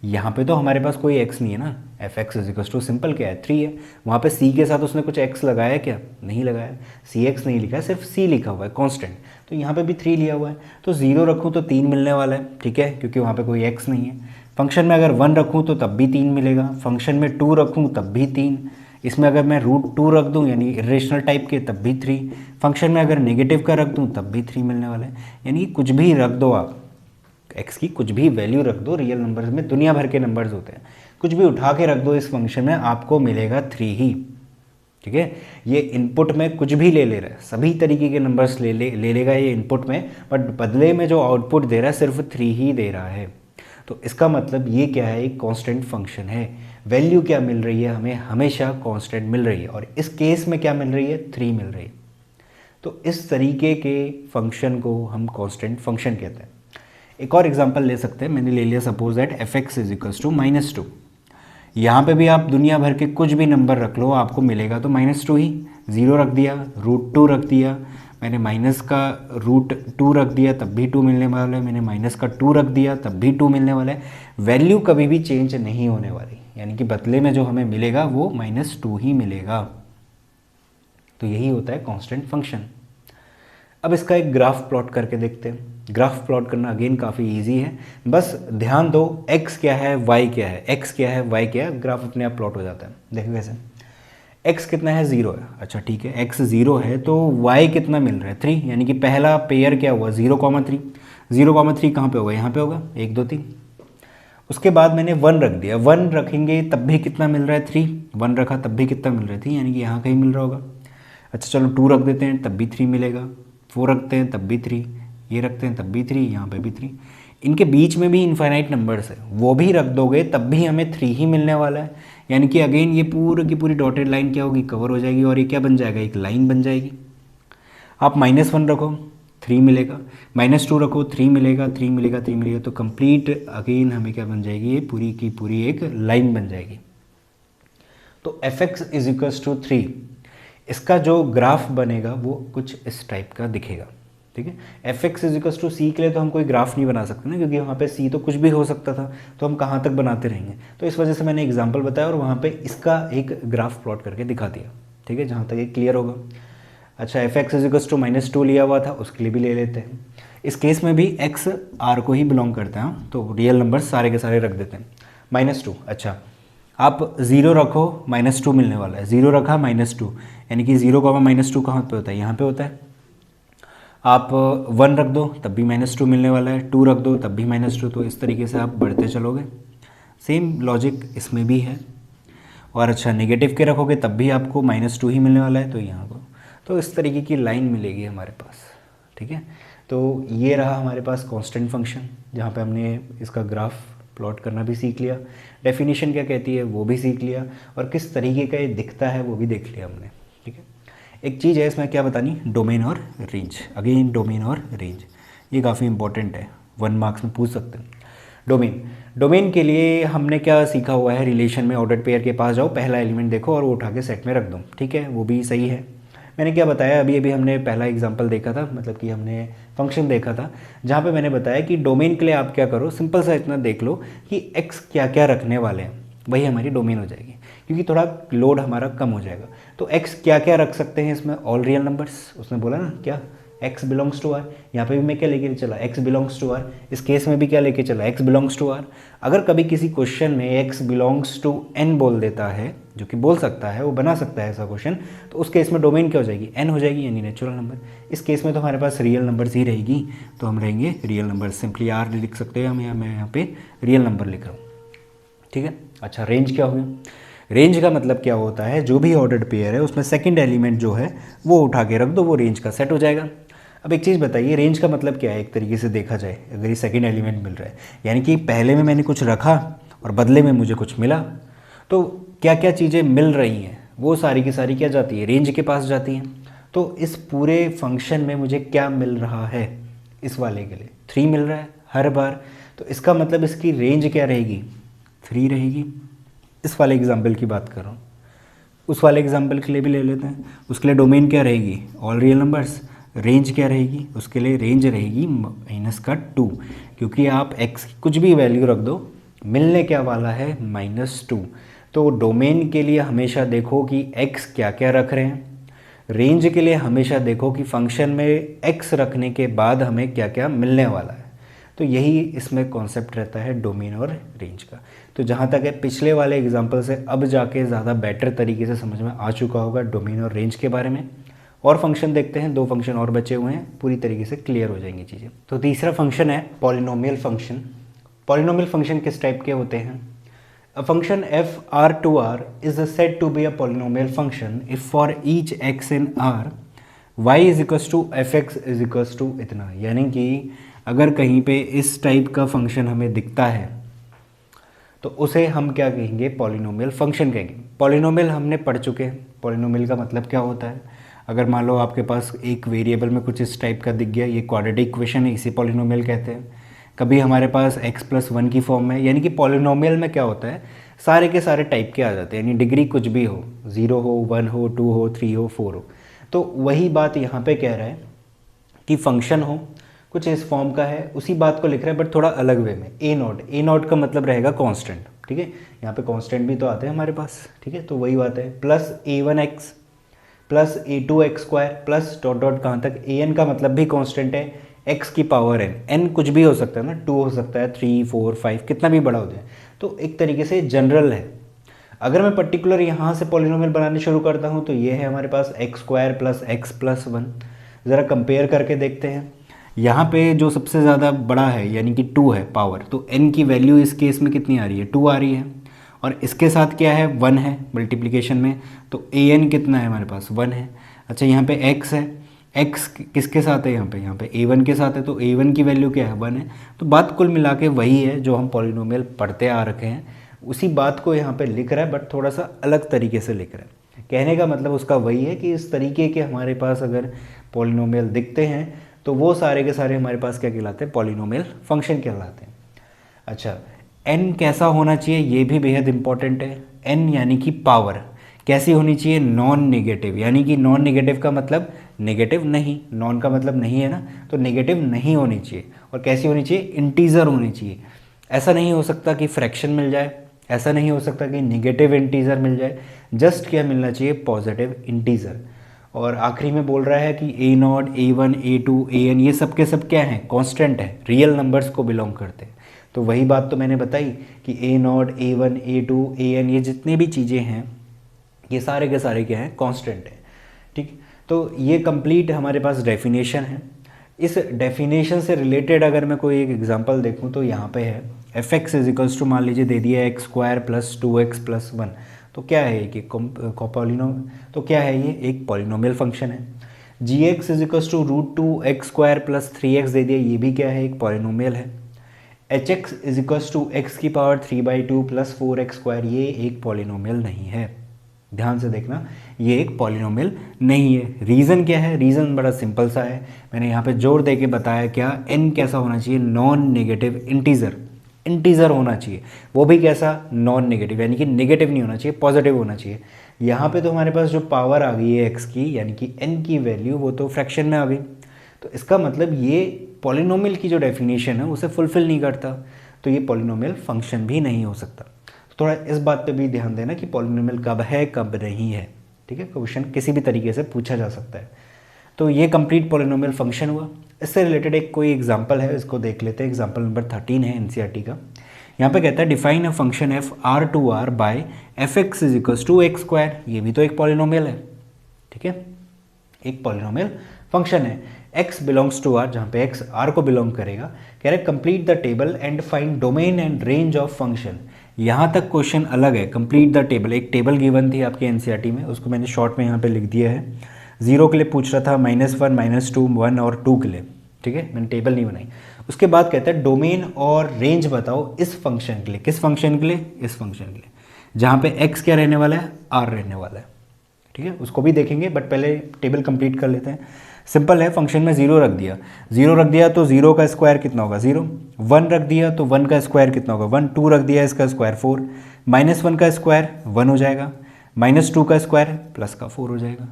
यहाँ पे तो हमारे पास कोई x नहीं है ना, fx = सिंपल क्या है, 3 है। वहाँ पे c के साथ उसने कुछ x लगाया क्या, नहीं लगाया, cx नहीं लिखा है, सिर्फ c लिखा हुआ है कांस्टेंट। तो यहाँ पे भी 3 लिया हुआ है, तो 0 रखूँ तो 3 मिलने वाला है, ठीक है, क्योंकि वहाँ पे कोई x नहीं है। फंक्शन में अगर 1 रखूँ तो तब भी 3 मिलेगा, फंक्शन में 2 रखूँ तब भी 3, इसमें अगर मैं √2 रख दूँ यानी इरेशनल टाइप के तब भी 3, फंक्शन में अगर नेगेटिव का रख दूँ तब भी 3 मिलने वाला है। यानी कुछ भी रख दो आप, x की कुछ भी वैल्यू रख दो, रियल नंबर्स में दुनिया भर के नंबर्स होते हैं, कुछ भी उठा के रख दो इस फंक्शन में, आपको मिलेगा 3 ही, ठीक है। ये इनपुट में कुछ भी ले रहा है, सभी तरीके के नंबर्स ले लेगा ये इनपुट में, बट बदले में जो आउटपुट दे रहा है सिर्फ 3 ही दे रहा है। तो इसका मतलब ये क्या है, एक कांस्टेंट फंक्शन है। वैल्यू क्या मिल रही है हमें, हमेशा कांस्टेंट मिल रही है, और इस केस में क्या मिल रही है, 3 मिल रही है। तो इस तरीके के फंक्शन को हम कांस्टेंट फंक्शन कहते हैं। एक और एग्जांपल ले सकते हैं, मैंने ले लिया suppose that F X is equals to -2। यहाँ पे भी आप दुनिया भर के कुछ भी नंबर रख लो, आपको मिलेगा तो -2 ही। 0 रख दिया, √2 रख दिया, मैंने माइनस का √2 रख दिया तब भी 2 मिलने वाला है, मैंने माइनस का 2 रख दिया तब भी 2 मिलने वाला है। वैल्यू कभी भी चेंज नहीं होने वाली, यानी कि बदले में जो हमें मिलेगा वो -2 ही मिलेगा। तो यही होता है कांस्टेंट फंक्शन। अब इसका एक ग्राफ प्लॉट करके देखते हैं। ग्राफ प्लॉट करना अगेन काफ़ी इजी है, बस ध्यान दो x क्या है y क्या है, x क्या है y क्या है, ग्राफ अपने आप प्लॉट हो जाता है। देखो कैसे, x कितना है 0 है, अच्छा ठीक है x 0 है तो y कितना मिल रहा है 3, यानी कि पहला पेयर क्या हुआ 0,3। 0,3 कहाँ पे होगा, यहाँ पे होगा 1 2 3। उसके बाद मैंने 1 रख दिया, 1 रखेंगे तब भी कितना मिल रहा है 3, 1 रखा तब भी कितना मिल रहा है 3, यानी कि यहाँ कहीं मिल रहा होगा। अच्छा चलो 2 रख देते हैं तब भी 3 मिलेगा, 4 रखते हैं तब भी 3, ये रखते हैं तब भी 3, यहाँ पे भी 3। इनके बीच में भी इनफाइनाइट नंबर्स है, वो भी रख दोगे तब भी हमें 3 ही मिलने वाला है, यानी कि अगेन ये पूरी की पूरी डॉटेड लाइन क्या होगी, कवर हो जाएगी और ये क्या बन जाएगा, एक लाइन बन जाएगी। आप -1 रखो 3 मिलेगा, -2 रखो 3 मिलेगा, 3 मिलेगा, 3 मिलेगा, तो कंप्लीट अगेन हमें क्या बन जाएगी, ये पूरी की पूरी एक लाइन बन जाएगी। तो F X is equals to 3, इसका जो ग्राफ बनेगा वो कुछ इस टाइप का दिखेगा, ठीक है। F X is equals to C के लिए तो हम कोई ग्राफ नहीं बना सकते ना, क्योंकि वहाँ पे सी तो कुछ भी हो सकता था, तो हम कहाँ तक बनाते रहेंगे। तो इस वजह से मैंने एग्जांपल बताया और वहाँ पे इसका एक ग्राफ प्लॉट करके दिखा दिया, ठीक है, जहाँ तक ये क्लियर होगा। अच्छा F X is equals to -2 लिया हुआ था, उसके लिए भी ले लेते हैं। इस केस में भी एक्स आर को ही बिलोंग करता है, तो रियल नंबर सारे के सारे रख देते हैं। -2, अच्छा आप 0 रखो -2 मिलने वाला है, 0 रखा -2, यानी कि 0, -2 कहाँ पे होता है, यहाँ पे होता है। आप 1 रख दो तब भी -2 मिलने वाला है, 2 रख दो तब भी -2, तो इस तरीके से आप बढ़ते चलोगे। सेम लॉजिक इसमें भी है। और अच्छा नेगेटिव के रखोगे तब भी आपको -2 ही मिलने वाला है, तो यहाँ को तो इस तरीके की लाइन मिलेगी हमारे पास, ठीक है। तो ये रहा हमारे पास कांस्टेंट फंक्शन, जहाँ पे हमने इसका ग्राफ प्लॉट करना भी सीख लिया, डेफिनेशन क्या कहती है वो भी सीख लिया, और किस तरीके का ये दिखता है वो भी देख लिया हमने, ठीक है। एक चीज़ है इसमें क्या बतानी, डोमेन और रेंज। अगेन डोमेन और रेंज ये काफ़ी इंपॉर्टेंट है, 1 मार्क्स में पूछ सकते हैं। डोमेन के लिए हमने क्या सीखा हुआ है, रिलेशन में ऑर्डर्ड पेयर के पास जाओ, पहला एलिमेंट देखो और वो उठा के सेट में रख दो, ठीक है, वो भी सही है। मैंने क्या बताया, अभी अभी हमने पहला एग्जांपल देखा था, मतलब कि हमने फंक्शन देखा था, जहाँ पे मैंने बताया कि डोमेन के लिए आप क्या करो, सिंपल सा इतना देख लो कि x क्या क्या रखने वाले हैं, वही हमारी डोमेन हो जाएगी, क्योंकि थोड़ा लोड हमारा कम हो जाएगा। तो x क्या क्या रख सकते हैं इसमें, ऑल रियल नंबर्स, उसने बोला ना क्या x बिलोंग्स टू r, यहाँ पे भी मैं क्या लेके चला, x बिलोंग्स टू r, इस केस में भी क्या लेके चला, x बिलोंग्स टू r। अगर कभी किसी क्वेश्चन में x बिलोंग्स टू n बोल देता है, जो कि बोल सकता है, वो बना सकता है ऐसा क्वेश्चन, तो उस केस में डोमेन क्या हो जाएगी, n हो जाएगी, यानी नेचुरल नंबर। इस केस में तो हमारे पास रियल नंबर्स ही रहेगी, तो हम रहेंगे रियल नंबर, सिंपली r लिख सकते हैं हम, मैं यहाँ पे रियल नंबर लिख रहा हूँ, ठीक है। अच्छा रेंज क्या हुई, रेंज का मतलब क्या होता है, जो भी ऑर्डर्ड पेयर है उसमें सेकंड एलिमेंट जो है वो उठा के रख दो, वो रेंज का सेट हो जाएगा। अब एक चीज़ बताइए, रेंज का मतलब क्या है, एक तरीके से देखा जाए, अगर ये सेकंड एलिमेंट मिल रहा है, यानी कि पहले में मैंने कुछ रखा और बदले में मुझे कुछ मिला, तो क्या क्या चीज़ें मिल रही हैं वो सारी की सारी क्या जाती है, रेंज के पास जाती हैं। तो इस पूरे फंक्शन में मुझे क्या मिल रहा है, इस वाले के लिए 3 मिल रहा है हर बार, तो इसका मतलब इसकी रेंज क्या रहेगी, 3 रहेगी। इस वाले एग्जाम्पल की बात कर रहा हूँ, उस वाले एग्जाम्पल के लिए भी ले लेते हैं, उसके लिए डोमेन क्या रहेगी, ऑल रियल नंबर्स, रेंज क्या रहेगी, उसके लिए रेंज रहेगी -2, क्योंकि आप x की कुछ भी वैल्यू रख दो, मिलने क्या वाला है -2। तो डोमेन के लिए हमेशा देखो कि x क्या क्या रख रहे हैं, रेंज के लिए हमेशा देखो कि फंक्शन में x रखने के बाद हमें क्या क्या मिलने वाला है। तो यही इसमें कॉन्सेप्ट रहता है डोमेन और रेंज का। तो जहाँ तक है पिछले वाले एग्जाम्पल से अब जाके ज़्यादा बेटर तरीके से समझ में आ चुका होगा डोमेन और रेंज के बारे में। और फंक्शन देखते हैं, 2 फंक्शन और बचे हुए हैं, पूरी तरीके से क्लियर हो जाएंगी चीज़ें। तो तीसरा फंक्शन है पॉलिनोमियल फंक्शन। पॉलिनोमियल फंक्शन किस टाइप के होते हैं, a function f r to r is said to be a polynomial function if for each x in r y is equals to fx is equals to इतना, यानी कि अगर कहीं पे इस टाइप का फंक्शन हमें दिखता है तो उसे हम क्या कहेंगे, पॉलिनोमियल फंक्शन कहेंगे। पॉलिनोमियल हमने पढ़ चुके हैं, पॉलिनोमियल का मतलब क्या होता है, अगर मान लो आपके पास एक वेरिएबल में कुछ इस टाइप का दिख गया, ये क्वाड्रेटिक इक्वेशन है, इसे पॉलिनोमियल कहते हैं। कभी हमारे पास x+1 की फॉर्म में, यानी कि पॉलिनोमियल में क्या होता है, सारे के सारे टाइप के आ जाते हैं, यानी डिग्री कुछ भी हो, 0 हो, 1 हो, 2 हो, 3 हो, 4 हो। तो वही बात यहाँ पे कह रहा है कि फंक्शन हो कुछ इस फॉर्म का है, उसी बात को लिख रहा है बट थोड़ा अलग वे में। ए नॉट का मतलब रहेगा कांस्टेंट, ठीक है, यहाँ पे कांस्टेंट भी तो आते हैं हमारे पास, ठीक है, तो वही बात है, plus a1x plus a2x² plus dot dot कहाँ तक, an का मतलब भी कांस्टेंट है, x की पावर n कुछ भी हो सकता है ना, 2 हो सकता है, 3, 4, 5, कितना भी बड़ा हो जाए, तो एक तरीके से जनरल है। अगर मैं पर्टिकुलर यहाँ से पॉलिनोमियल बनाने शुरू करता हूँ तो ये है हमारे पास x² प्लस x+1। ज़रा कंपेयर करके देखते हैं, यहाँ पे जो सबसे ज़्यादा बड़ा है यानी कि 2 है पावर, तो n की वैल्यू इस केस में कितनी आ रही है, 2 आ रही है, और इसके साथ क्या है, 1 है मल्टीप्लिकेशन में, तो an कितना है हमारे पास, 1 है। अच्छा यहाँ पे x है, x किसके साथ है, यहाँ पे a1 के साथ है, तो a1 की वैल्यू क्या है, 1 है। तो बात कुल मिला के वही है जो हम पॉलिनोमियल पढ़ते आ रखे हैं, उसी बात को यहाँ पे लिख रहा है बट थोड़ा सा अलग तरीके से लिख रहा है। कहने का मतलब उसका वही है कि इस तरीके के हमारे पास अगर पॉलिनोमियल दिखते हैं तो वो सारे के सारे हमारे पास क्या कहलाते हैं, पॉलिनोमियल फंक्शन कहलाते हैं। अच्छा, n कैसा होना चाहिए ये भी बेहद इंपॉर्टेंट है। n यानी कि पावर कैसी होनी चाहिए, नॉन नेगेटिव, यानी कि नॉन नेगेटिव का मतलब नेगेटिव नहीं, नॉन का मतलब नहीं है ना, तो नेगेटिव नहीं होनी चाहिए। और कैसी होनी चाहिए, इंटीजर होनी चाहिए। ऐसा नहीं हो सकता कि फ्रैक्शन मिल जाए, ऐसा नहीं हो सकता कि नेगेटिव इंटीजर मिल जाए, जस्ट क्या मिलना चाहिए, पॉजिटिव इंटीजर। और आखिरी में बोल रहा है कि a0, a1, a2, an ये सब के सब क्या हैं, कांस्टेंट है, रियल नंबर्स को बिलोंग करते हैं। तो वही बात तो मैंने बताई कि a0, a1, a2, an ये जितनी भी चीज़ें हैं ये सारे के सारे क्या हैं, कांस्टेंट हैं, ठीक। तो ये कंप्लीट हमारे पास डेफिनेशन है। इस डेफिनेशन से रिलेटेड अगर मैं कोई एक एग्जांपल देखूं तो यहाँ पे है f(x) इज मान लीजिए दे दिया है x² प्लस 2x+1, तो क्या है ये कि तो क्या है ये, एक पॉलिनोमियल फंक्शन है। gx is √2x² plus 3x दे दिया, ये भी क्या है, एक पॉलिनोमियल है। hx इज x की पावर 3/2 प्लस 4x², ये एक पॉलिनोमियल नहीं है। ध्यान से देखना, ये एक पॉलिनोमियल नहीं है। रीज़न क्या है, रीज़न बड़ा सिंपल सा है, मैंने यहाँ पे जोर दे के बताया क्या, n कैसा होना चाहिए, नॉन नेगेटिव इंटीजर होना चाहिए, वो भी कैसा, नॉन नेगेटिव, यानी कि नेगेटिव नहीं होना चाहिए, पॉजिटिव होना चाहिए। यहाँ पे तो हमारे पास जो पावर आ गई है x की, यानी कि n की वैल्यू, वो तो फ्रैक्शन में आ गई, तो इसका मतलब ये पॉलिनोमियल की जो डेफिनेशन है उसे फुलफिल नहीं करता, तो ये पॉलिनोमियल फंक्शन भी नहीं हो सकता। थोड़ा इस बात पे भी ध्यान देना कि पॉलिनोमियल कब है कब नहीं है, ठीक है, क्वेश्चन किसी भी तरीके से पूछा जा सकता है। तो ये कंप्लीट पॉलिनोमियल फंक्शन हुआ। इससे रिलेटेड एक कोई एग्जांपल है, इसको देख लेते हैं। एग्जांपल नंबर 13 है एनसीईआरटी का। यहाँ पे कहता है define a function F R2R by fx is equals to x²। ये भी तो एक पॉलिनोमियल है, ठीक है, एक पॉलिनोमियल फंक्शन है। x बिलोंग्स टू r, जहाँ पे x r को बिलोंग करेगा। कह रहे complete the table and find domain and range of function. यहाँ तक क्वेश्चन अलग है, कंप्लीट द टेबल, एक टेबल गिवन थी आपके एनसीईआरटी में, उसको मैंने शॉर्ट में यहाँ पे लिख दिया है। 0 के लिए पूछ रहा था, -1, -2, 1 और 2 के लिए, ठीक है, मैंने टेबल नहीं बनाई। उसके बाद कहता है डोमेन और रेंज बताओ इस फंक्शन के लिए। किस फंक्शन के लिए, इस फंक्शन के लिए, जहाँ पे x क्या रहने वाला है, r रहने वाला है, ठीक है, उसको भी देखेंगे बट पहले टेबल कंप्लीट कर लेते हैं। सिंपल है, फंक्शन में 0 रख दिया, 0 रख दिया तो 0 का स्क्वायर कितना होगा, 0। 1 रख दिया तो 1 का स्क्वायर कितना होगा, 1। 2 रख दिया, इसका स्क्वायर 4। -1 का स्क्वायर 1 हो जाएगा, -2 का स्क्वायर प्लस का 4 हो जाएगा।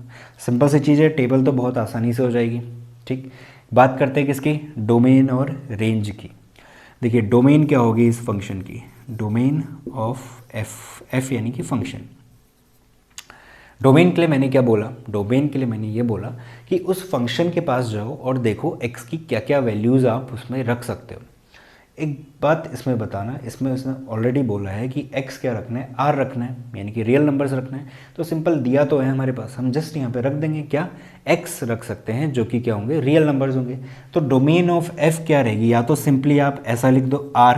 सिंपल सी चीज़ है, टेबल तो बहुत आसानी से हो जाएगी, ठीक। बात करते हैं किसकी, डोमेन और रेंज की। देखिए डोमेन क्या होगी इस फंक्शन की, डोमेन ऑफ एफ यानी कि फंक्शन। डोमेन के लिए मैंने क्या बोला, डोमेन के लिए मैंने ये बोला कि उस फंक्शन के पास जाओ और देखो x की क्या क्या वैल्यूज़ आप उसमें रख सकते हो। एक बात इसमें बताना, इसमें उसने ऑलरेडी बोला है कि x क्या रखना है, r रखना है, यानी कि रियल नंबर्स रखना है। तो सिंपल दिया तो है हमारे पास, हम जस्ट यहाँ पे रख देंगे क्या, x रख सकते हैं जो कि क्या होंगे, रियल नंबर्स होंगे। तो डोमेन ऑफ f क्या रहेगी, या तो सिंपली आप ऐसा लिख दो r,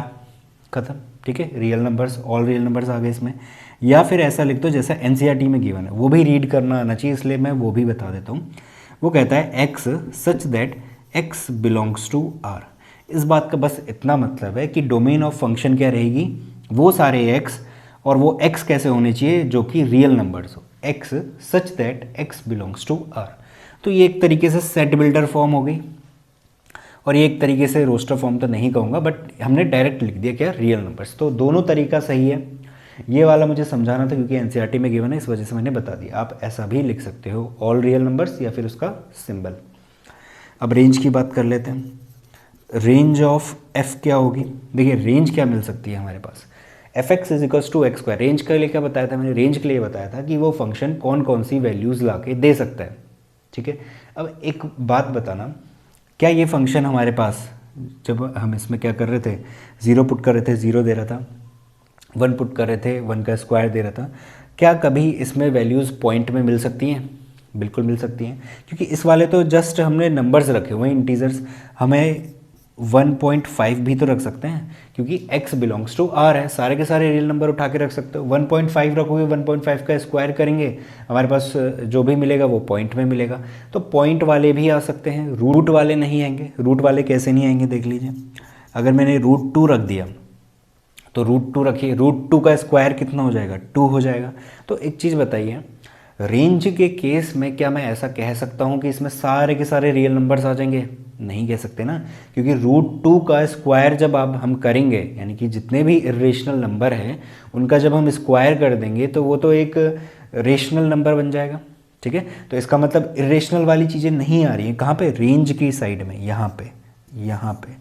खत्म, ठीक है, real numbers, all real numbers आ गए इसमें। या फिर ऐसा लिख दो जैसा एनसीईआरटी में गिवन है, वो भी रीड करना आना चाहिए, इसलिए मैं वो भी बता देता हूँ। वो कहता है x such that x belongs to r। इस बात का बस इतना मतलब है कि डोमेन ऑफ फंक्शन क्या रहेगी, वो सारे x, और वो x कैसे होने चाहिए, जो कि रियल नंबर्स हो, x such that x belongs to r। तो ये एक तरीके से सेट बिल्डर फॉर्म हो गई। और ये एक तरीके से रोस्टर फॉर्म तो नहीं कहूँगा, बट हमने डायरेक्ट लिख दिया क्या, रियल नंबर्स। तो दोनों तरीका सही है। ये वाला मुझे समझाना था क्योंकि एनसीईआरटी में गिवन है, इस वजह से मैंने बता दिया। आप ऐसा भी लिख सकते हो, ऑल रियल नंबर्स या फिर उसका सिंबल। अब रेंज की बात कर लेते हैं। रेंज ऑफ एफ क्या होगी? देखिए रेंज क्या मिल सकती है हमारे पास, F X is equals to X square. Range के लिए क्या बताया था मैंने? रेंज के लिए बताया था कि वो फंक्शन कौन कौन सी वैल्यूज़ ला के दे सकता है। ठीक है, अब एक बात बताना, क्या ये फंक्शन हमारे पास, जब हम इसमें क्या कर रहे थे, 0 पुट कर रहे थे 0 दे रहा था, 1 पुट कर रहे थे 1 का स्क्वायर दे रहा था, क्या कभी इसमें वैल्यूज़ पॉइंट में मिल सकती हैं? बिल्कुल मिल सकती हैं, क्योंकि इस वाले तो जस्ट हमने नंबर्स रखे हुए हैं, इंटीजर्स। हमें 1.5 भी तो रख सकते हैं क्योंकि x बिलोंग्स टू r है, सारे के सारे रियल नंबर उठा के रख सकते हो। 1.5 रखोगे, 1.5 का स्क्वायर करेंगे, हमारे पास जो भी मिलेगा वो पॉइंट में मिलेगा। तो पॉइंट वाले भी आ सकते हैं, रूट वाले नहीं आएंगे। रूट वाले कैसे नहीं आएंगे देख लीजिए, अगर मैंने √2 रख दिया तो √2 रखिए, √2 का स्क्वायर कितना हो जाएगा? 2 हो जाएगा। तो एक चीज़ बताइए, रेंज के केस में क्या मैं ऐसा कह सकता हूँ कि इसमें सारे के सारे रियल नंबर्स आ जाएंगे? नहीं कह सकते ना, क्योंकि √2 का स्क्वायर जब आप हम करेंगे, यानी कि जितने भी इरेशनल नंबर हैं उनका जब हम स्क्वायर कर देंगे तो वो तो एक रेशनल नंबर बन जाएगा। ठीक है, तो इसका मतलब इरेशनल वाली चीज़ें नहीं आ रही हैं। कहाँ पे? रेंज की साइड में, यहाँ पे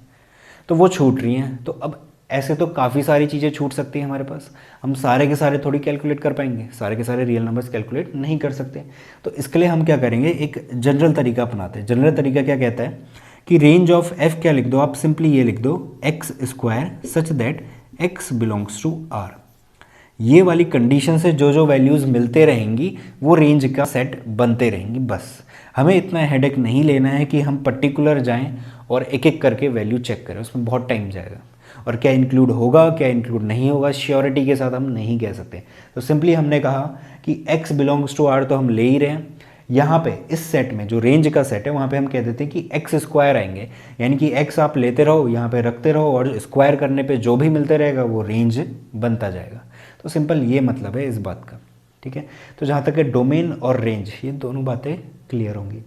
तो वो छूट रही हैं। तो अब ऐसे तो काफ़ी सारी चीज़ें छूट सकती हैं हमारे पास, हम सारे के सारे थोड़ी कैलकुलेट कर पाएंगे, सारे के सारे रियल नंबर्स कैलकुलेट नहीं कर सकते। तो इसके लिए हम क्या करेंगे, एक जनरल तरीका अपनाते हैं। जनरल तरीका क्या कहता है कि रेंज ऑफ एफ क्या लिख दो आप, सिंपली ये लिख दो X square such that X belongs to R. ये वाली कंडीशन से जो जो वैल्यूज़ मिलते रहेंगी वो रेंज का सेट बनते रहेंगी। बस हमें इतना हेडेक नहीं लेना है कि हम पर्टिकुलर जाएं और एक एक करके वैल्यू चेक करें, उसमें बहुत टाइम जाएगा। और क्या इंक्लूड होगा क्या इंक्लूड नहीं होगा श्योरिटी के साथ हम नहीं कह सकते। तो सिंपली हमने कहा कि x बिलोंग्स टू r तो हम ले ही रहे हैं। यहाँ पे इस सेट में जो रेंज का सेट है वहाँ पे हम कह देते हैं कि x स्क्वायर आएंगे, यानी कि x आप लेते रहो, यहाँ पे रखते रहो और स्क्वायर करने पे जो भी मिलते रहेगा वो रेंज बनता जाएगा। तो सिंपल ये मतलब है इस बात का। ठीक है, तो जहाँ तक है डोमेन और रेंज, ये दोनों बातें क्लियर होंगी।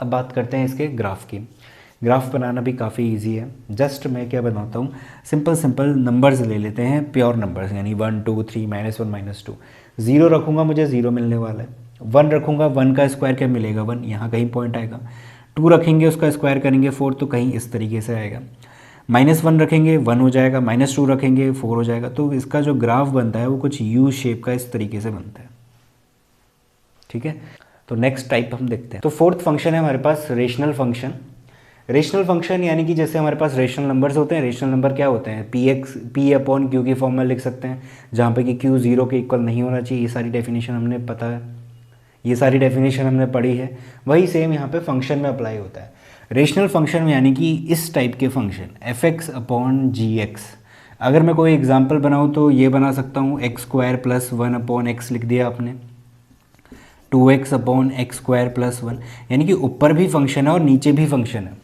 अब बात करते हैं इसके ग्राफ की। ग्राफ बनाना भी काफ़ी इजी है। जस्ट मैं क्या बनाता हूँ, सिंपल नंबर्स ले लेते हैं, प्योर नंबर्स, यानी 1 2 3 -1 -2। 0 रखूँगा मुझे 0 मिलने वाला है, 1 रखूँगा 1 का स्क्वायर क्या मिलेगा? 1, यहाँ कहीं पॉइंट आएगा। 2 रखेंगे उसका स्क्वायर करेंगे 4, तो कहीं इस तरीके से आएगा। -1 रखेंगे 1 हो जाएगा, -2 रखेंगे 4 हो जाएगा। तो इसका जो ग्राफ बनता है वो कुछ यू शेप का इस तरीके से बनता है। ठीक है, तो नेक्स्ट टाइप हम देखते हैं। तो फोर्थ फंक्शन है हमारे पास रेशनल फंक्शन। रेशनल फंक्शन यानी कि जैसे हमारे पास रेशनल नंबर्स होते हैं, रेशनल नंबर क्या होते हैं? P/Q की फॉर्म में लिख सकते हैं, जहाँ पे कि Q 0 के इक्वल नहीं होना चाहिए। ये सारी डेफिनेशन हमने पता है, ये सारी डेफिनेशन हमने पढ़ी है। वही सेम यहाँ पे फंक्शन में अप्लाई होता है। रेशनल फंक्शन में यानी कि इस टाइप के फंक्शन f(x/gx), अगर मैं कोई एग्जाम्पल बनाऊँ तो ये बना सकता हूँ x² + 1/x लिख दिया आपने, 2x/x² + 1, यानी कि ऊपर भी फंक्शन है और नीचे भी फंक्शन है।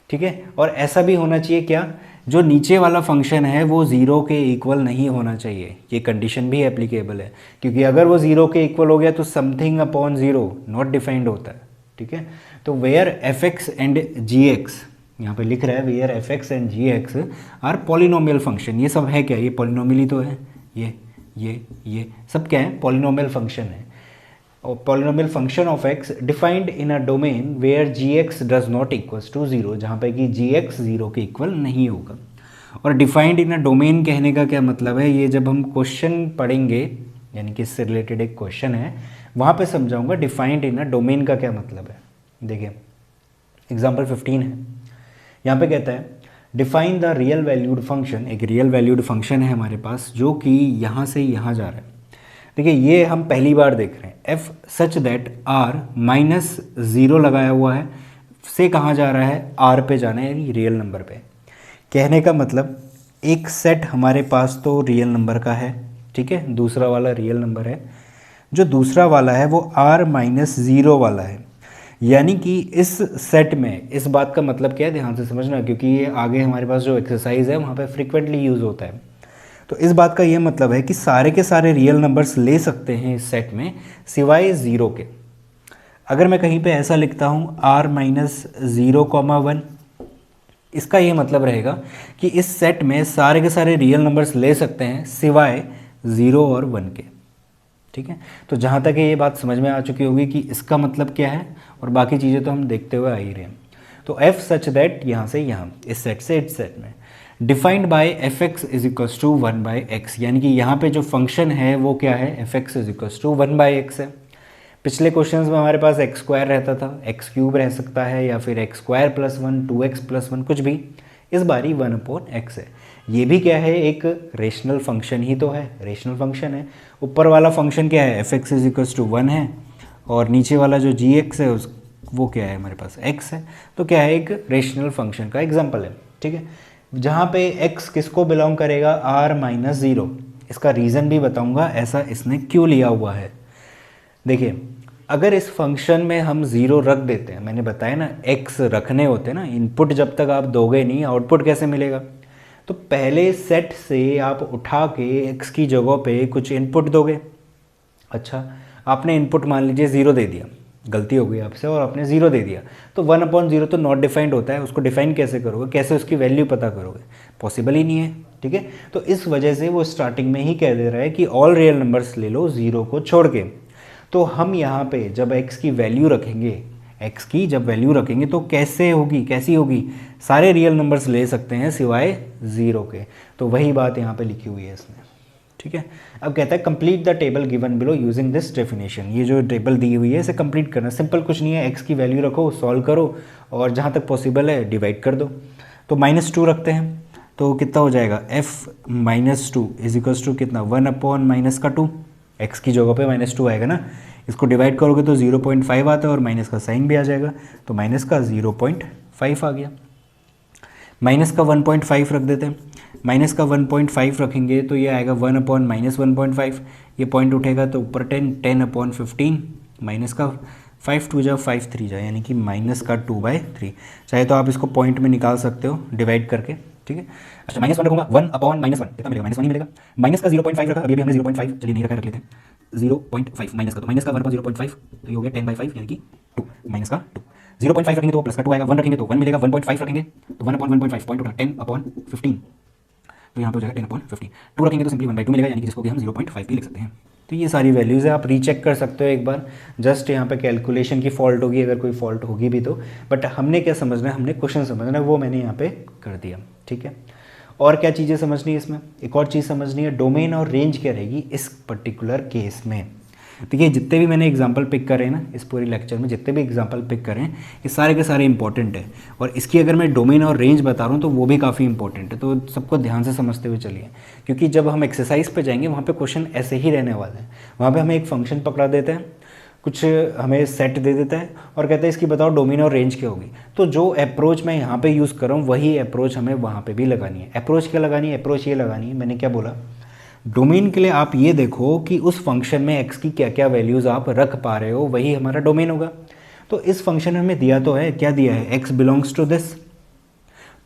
ठीक है, और ऐसा भी होना चाहिए क्या, जो नीचे वाला फंक्शन है वो 0 के इक्वल नहीं होना चाहिए। ये कंडीशन भी एप्लीकेबल है, क्योंकि अगर वो 0 के इक्वल हो गया तो समथिंग अपॉन 0 नॉट डिफाइंड होता है। ठीक है, तो वेयर f(x and gx), यहाँ पे लिख रहा है where f(x and gx are polynomial function. ये सब है क्या? ये पॉलिनोमियल ही तो है। ये सब क्या है? पॉलिनोमियल फंक्शन है। Polynomial function of x defined in a domain where gx does not equals to 0, जहाँ पे कि gx 0 के इक्वल नहीं होगा। और डिफाइंड इन अ डोमेन कहने का क्या मतलब है, ये जब हम क्वेश्चन पढ़ेंगे, यानी कि इससे रिलेटेड एक क्वेश्चन है, वहाँ पे समझाऊंगा डिफाइंड इन अ डोमेन का क्या मतलब है। देखिए एग्जाम्पल 15 है, यहाँ पे कहता है define the real valued function. एक रियल वैल्यूड फंक्शन है हमारे पास जो कि यहाँ से यहाँ जा रहा है। देखिए ये हम पहली बार देख रहे हैं, f सच दैट r -0 लगाया हुआ है, से कहाँ जा रहा है? r पे जाना है, यानी रियल नंबर पे। कहने का मतलब एक सेट हमारे पास तो रियल नंबर का है, ठीक है, दूसरा वाला रियल नंबर है। जो दूसरा वाला है वो r -0 वाला है, यानी कि इस सेट में, इस बात का मतलब क्या है ध्यान से समझना, क्योंकि ये आगे हमारे पास जो एक्सरसाइज है वहाँ पे फ्रीक्वेंटली यूज़ होता है। तो इस बात का ये मतलब है कि सारे के सारे रियल नंबर्स ले सकते हैं इस सेट में सिवाय 0 के। अगर मैं कहीं पे ऐसा लिखता हूँ r -0, 1, इसका ये मतलब रहेगा कि इस सेट में सारे के सारे रियल नंबर्स ले सकते हैं सिवाय 0 और 1 के। ठीक है, तो जहाँ तक ये बात समझ में आ चुकी होगी कि इसका मतलब क्या है, और बाकी चीज़ें तो हम देखते हुए आ ही रहे हैं। तो f सच दैट यहाँ से यहाँ, इस सेट से इस सेट में, defined by F X is equals to 1/x, यानी कि यहाँ पे जो फंक्शन है वो क्या है, F X is equals to 1/x है। पिछले क्वेश्चंस में हमारे पास एक्स स्क्वायर रहता था, एक्स क्यूब रह सकता है, या फिर x square plus 1, 2x plus 1, कुछ भी। इस बारी 1/x है। ये भी क्या है, एक रेशनल फंक्शन ही तो है, रेशनल फंक्शन है। ऊपर वाला फंक्शन क्या है, F X is equals to 1 है, और नीचे वाला जो जी एक्स है वो क्या है, हमारे पास x है। तो क्या है, एक रेशनल फंक्शन का एग्जाम्पल है। ठीक है, जहाँ पे x किसको बिलोंग करेगा, r-0। इसका रीज़न भी बताऊँगा ऐसा इसने क्यों लिया हुआ है। देखिए, अगर इस फंक्शन में हम 0 रख देते हैं, मैंने बताया ना x रखने होते हैं ना, इनपुट जब तक आप दोगे नहीं आउटपुट कैसे मिलेगा। तो पहले सेट से आप उठा के x की जगह पे कुछ इनपुट दोगे। अच्छा, आपने इनपुट मान लीजिए 0 दे दिया, गलती हो गई आपसे और आपने 0 दे दिया, तो 1/0 तो नॉट डिफाइंड होता है, उसको डिफाइन कैसे करोगे, कैसे उसकी वैल्यू पता करोगे, पॉसिबल ही नहीं है। ठीक है, तो इस वजह से वो स्टार्टिंग में ही कह दे रहा है कि ऑल रियल नंबर्स ले लो 0 को छोड़ के। तो हम यहाँ पे जब x की वैल्यू रखेंगे, x की जब वैल्यू रखेंगे तो कैसे होगी, कैसी होगी, सारे रियल नंबर्स ले सकते हैं सिवाय 0 के। तो वही बात यहाँ पे लिखी हुई है इसने। ठीक है, अब कहता है complete the table given below using this definition. ये जो टेबल दी हुई है इसे कंप्लीट करना सिंपल, कुछ नहीं है, x की वैल्यू रखो, सॉल्व करो, और जहाँ तक पॉसिबल है डिवाइड कर दो। तो -2 रखते हैं, तो कितना हो जाएगा, f-2 इज इक्वल्स टू कितना, 1/-2, x की जगह पे -2 आएगा ना। इसको डिवाइड करोगे तो 0.5 आता है और माइनस का साइन भी आ जाएगा, तो माइनस का 0.5 आ गया। माइनस का 1.5 रख देते हैं, माइनस का 1.5 रखेंगे तो ये आएगा 1/-1.5, ये पॉइंट उठेगा तो ऊपर 10/15, माइनस का 5 2 जा 5 3 जा, यानी कि माइनस का 2/3। चाहे तो आप इसको पॉइंट में निकाल सकते हो डिवाइड करके। ठीक है, अच्छा -1 रखूँगा, 1/-1 कितना मिलेगा, -1 ही मिलेगा। माइनस का 0.5 रखा, अभी हमने 0.5, चलिए नहीं रखा, रख लेते हैं 0.5 माइनस का, तो माइनस का 1/0.5, तो ये हो गया 10/5 यानी कि 2, माइनस का 2। 0.5 रखेंगे तो प्लस का 2 आएगा, 1 रखेंगे तो 1 मिलेगा, 1.5 रखेंगे तो 1/1.5, पॉइंट उठा 10/15, तो यहाँ पे हो जाएगा 10/15। 2 रखेंगे तो सिंपली 1/2 मिलेगा, यानी कि जिसको भी हम 0.5 भी लिख सकते हैं। तो ये सारी वैल्यूज़ है, आप रीचेक कर सकते हो एक बार। जस्ट यहाँ पे कैलकुलेशन की फॉल्ट होगी, अगर कोई फॉल्ट होगी भी तो, बट हमने क्या समझना है, हमने क्वेश्चन समझना है, वो मैंने यहाँ पे कर दिया। ठीक है, और क्या चीज़ें समझनी है इसमें, एक और चीज़ समझनी है, डोमेन और रेंज क्या रहेगी इस पर्टिकुलर केस में। तो ये जितने भी मैंने एग्जांपल पिक करे हैं ना, इस पूरी लेक्चर में जितने भी एग्जांपल पिक करें, ये सारे के सारे इंपॉर्टेंट है, और इसकी अगर मैं डोमेन और रेंज बता रहा हूँ तो वो भी काफ़ी इंपॉर्टेंट है। तो सबको ध्यान से समझते हुए चलिए, क्योंकि जब हम एक्सरसाइज पे जाएंगे वहाँ पे क्वेश्चन ऐसे ही रहने वाले हैं। वहाँ पे हमें एक फंक्शन पकड़ा देते हैं, कुछ हमें सेट दे देता है और कहता है इसकी बताओ डोमेन और रेंज क्या होगी। तो जो अप्रोच मैं यहाँ पे यूज़ कर रहा हूँ वही अप्रोच हमें वहाँ पे भी लगानी है। अप्रोच क्या लगानी है, अप्रोच ये लगानी है, मैंने क्या बोला, डोमेन के लिए आप ये देखो कि उस फंक्शन में x की क्या क्या वैल्यूज़ आप रख पा रहे हो, वही हमारा डोमेन होगा। तो इस फंक्शन में हमें दिया तो है, क्या दिया है, x बिलोंग्स टू दिस,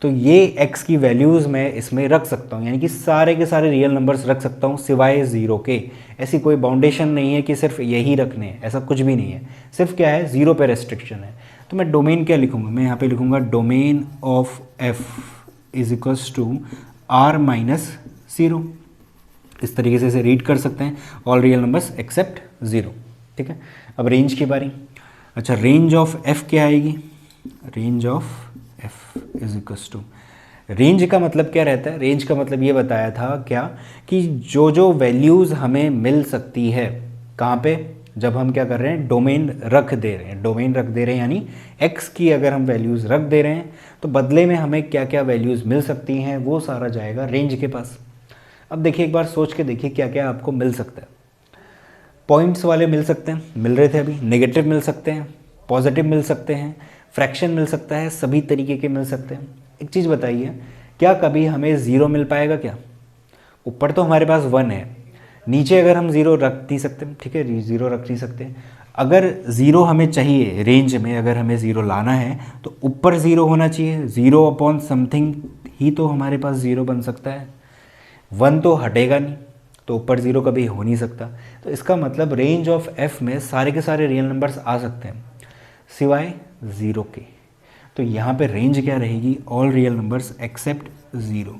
तो ये x की वैल्यूज़ मैं इसमें रख सकता हूँ, यानी कि सारे के सारे रियल नंबर्स रख सकता हूँ सिवाय 0 के। ऐसी कोई बाउंडेशन नहीं है कि सिर्फ यही रखने हैं, ऐसा कुछ भी नहीं है, सिर्फ क्या है, 0 पे रेस्ट्रिक्शन है। तो मैं डोमेन क्या लिखूँगा, मैं यहाँ पे लिखूँगा domain of f is equals to r-0। इस तरीके से इसे रीड कर सकते हैं, ऑल रियल नंबर्स एक्सेप्ट 0। ठीक है, अब रेंज की बारी। अच्छा, रेंज ऑफ f क्या आएगी, range of f is equals to, range का मतलब क्या रहता है, रेंज का मतलब ये बताया था क्या, कि जो जो वैल्यूज़ हमें मिल सकती है, कहाँ पे, जब हम क्या कर रहे हैं, डोमेन रख दे रहे हैं, डोमेन रख दे रहे हैं, यानी x की अगर हम वैल्यूज़ रख दे रहे हैं तो बदले में हमें क्या क्या वैल्यूज़ मिल सकती हैं, वो सारा जाएगा रेंज के पास। अब देखिए, एक बार सोच के देखिए क्या क्या आपको मिल सकता है। पॉइंट्स वाले मिल सकते हैं, मिल रहे थे अभी, नेगेटिव मिल सकते हैं, पॉजिटिव मिल सकते हैं, फ्रैक्शन मिल सकता है, सभी तरीके के मिल सकते हैं। एक चीज़ बताइए, क्या कभी हमें 0 मिल पाएगा क्या? ऊपर तो हमारे पास 1 है, नीचे अगर हम 0 रख नहीं सकते, ठीक है, 0 रख नहीं सकते। अगर 0 हमें चाहिए रेंज में, अगर हमें 0 लाना है तो ऊपर 0 होना चाहिए, 0/समथिंग ही तो हमारे पास 0 बन सकता है, 1 तो हटेगा नहीं, तो ऊपर 0 कभी हो नहीं सकता। तो इसका मतलब रेंज ऑफ f में सारे के सारे रियल नंबर्स आ सकते हैं सिवाय 0 के। तो यहाँ पे रेंज क्या रहेगी, ऑल रियल नंबर्स एक्सेप्ट 0।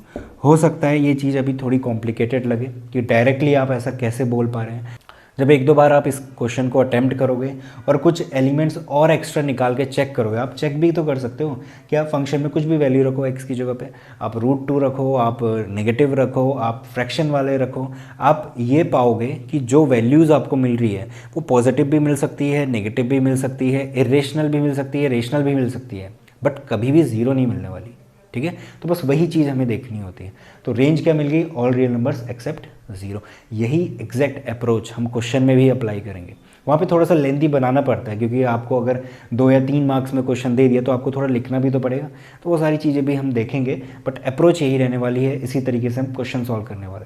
हो सकता है ये चीज़ अभी थोड़ी कॉम्प्लिकेटेड लगे कि डायरेक्टली आप ऐसा कैसे बोल पा रहे हैं। जब एक दो बार आप इस क्वेश्चन को अटेम्प्ट करोगे और कुछ एलिमेंट्स और एक्स्ट्रा निकाल के चेक करोगे, आप चेक भी तो कर सकते हो कि आप फंक्शन में कुछ भी वैल्यू रखो x की जगह पे, आप √2 रखो, आप नेगेटिव रखो, आप फ्रैक्शन वाले रखो, आप ये पाओगे कि जो वैल्यूज़ आपको मिल रही है वो पॉजिटिव भी मिल सकती है, नेगेटिव भी मिल सकती है, इरेशनल भी मिल सकती है, रेशनल भी मिल सकती है, बट कभी भी 0 नहीं मिलने वाली। ठीक है, तो बस वही चीज़ हमें देखनी होती है। तो रेंज क्या मिल गई, ऑल रियल नंबर्स एक्सेप्ट 0। यही एग्जैक्ट अप्रोच हम क्वेश्चन में भी अप्लाई करेंगे। वहाँ पे थोड़ा सा लेंथी बनाना पड़ता है, क्योंकि आपको अगर 2 या 3 मार्क्स में क्वेश्चन दे दिया तो आपको थोड़ा लिखना भी तो पड़ेगा, तो वो सारी चीज़ें भी हम देखेंगे, बट अप्रोच यही रहने वाली है। इसी तरीके से हम क्वेश्चन सॉल्व करने वाले।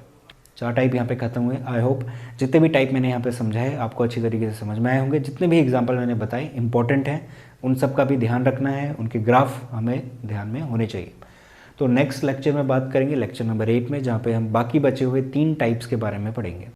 4 टाइप यहाँ पे खत्म हुए। आई होप जितने भी टाइप मैंने यहाँ पे समझाए आपको अच्छी तरीके से समझ में आए होंगे। जितने भी एग्जाम्पल मैंने बताए इंपॉर्टेंट हैं, उन सब का भी ध्यान रखना है, उनके ग्राफ हमें ध्यान में होने चाहिए। तो नेक्स्ट लेक्चर में बात करेंगे लेक्चर नंबर 8 में, जहाँ पे हम बाकी बचे हुए 3 टाइप्स के बारे में पढ़ेंगे।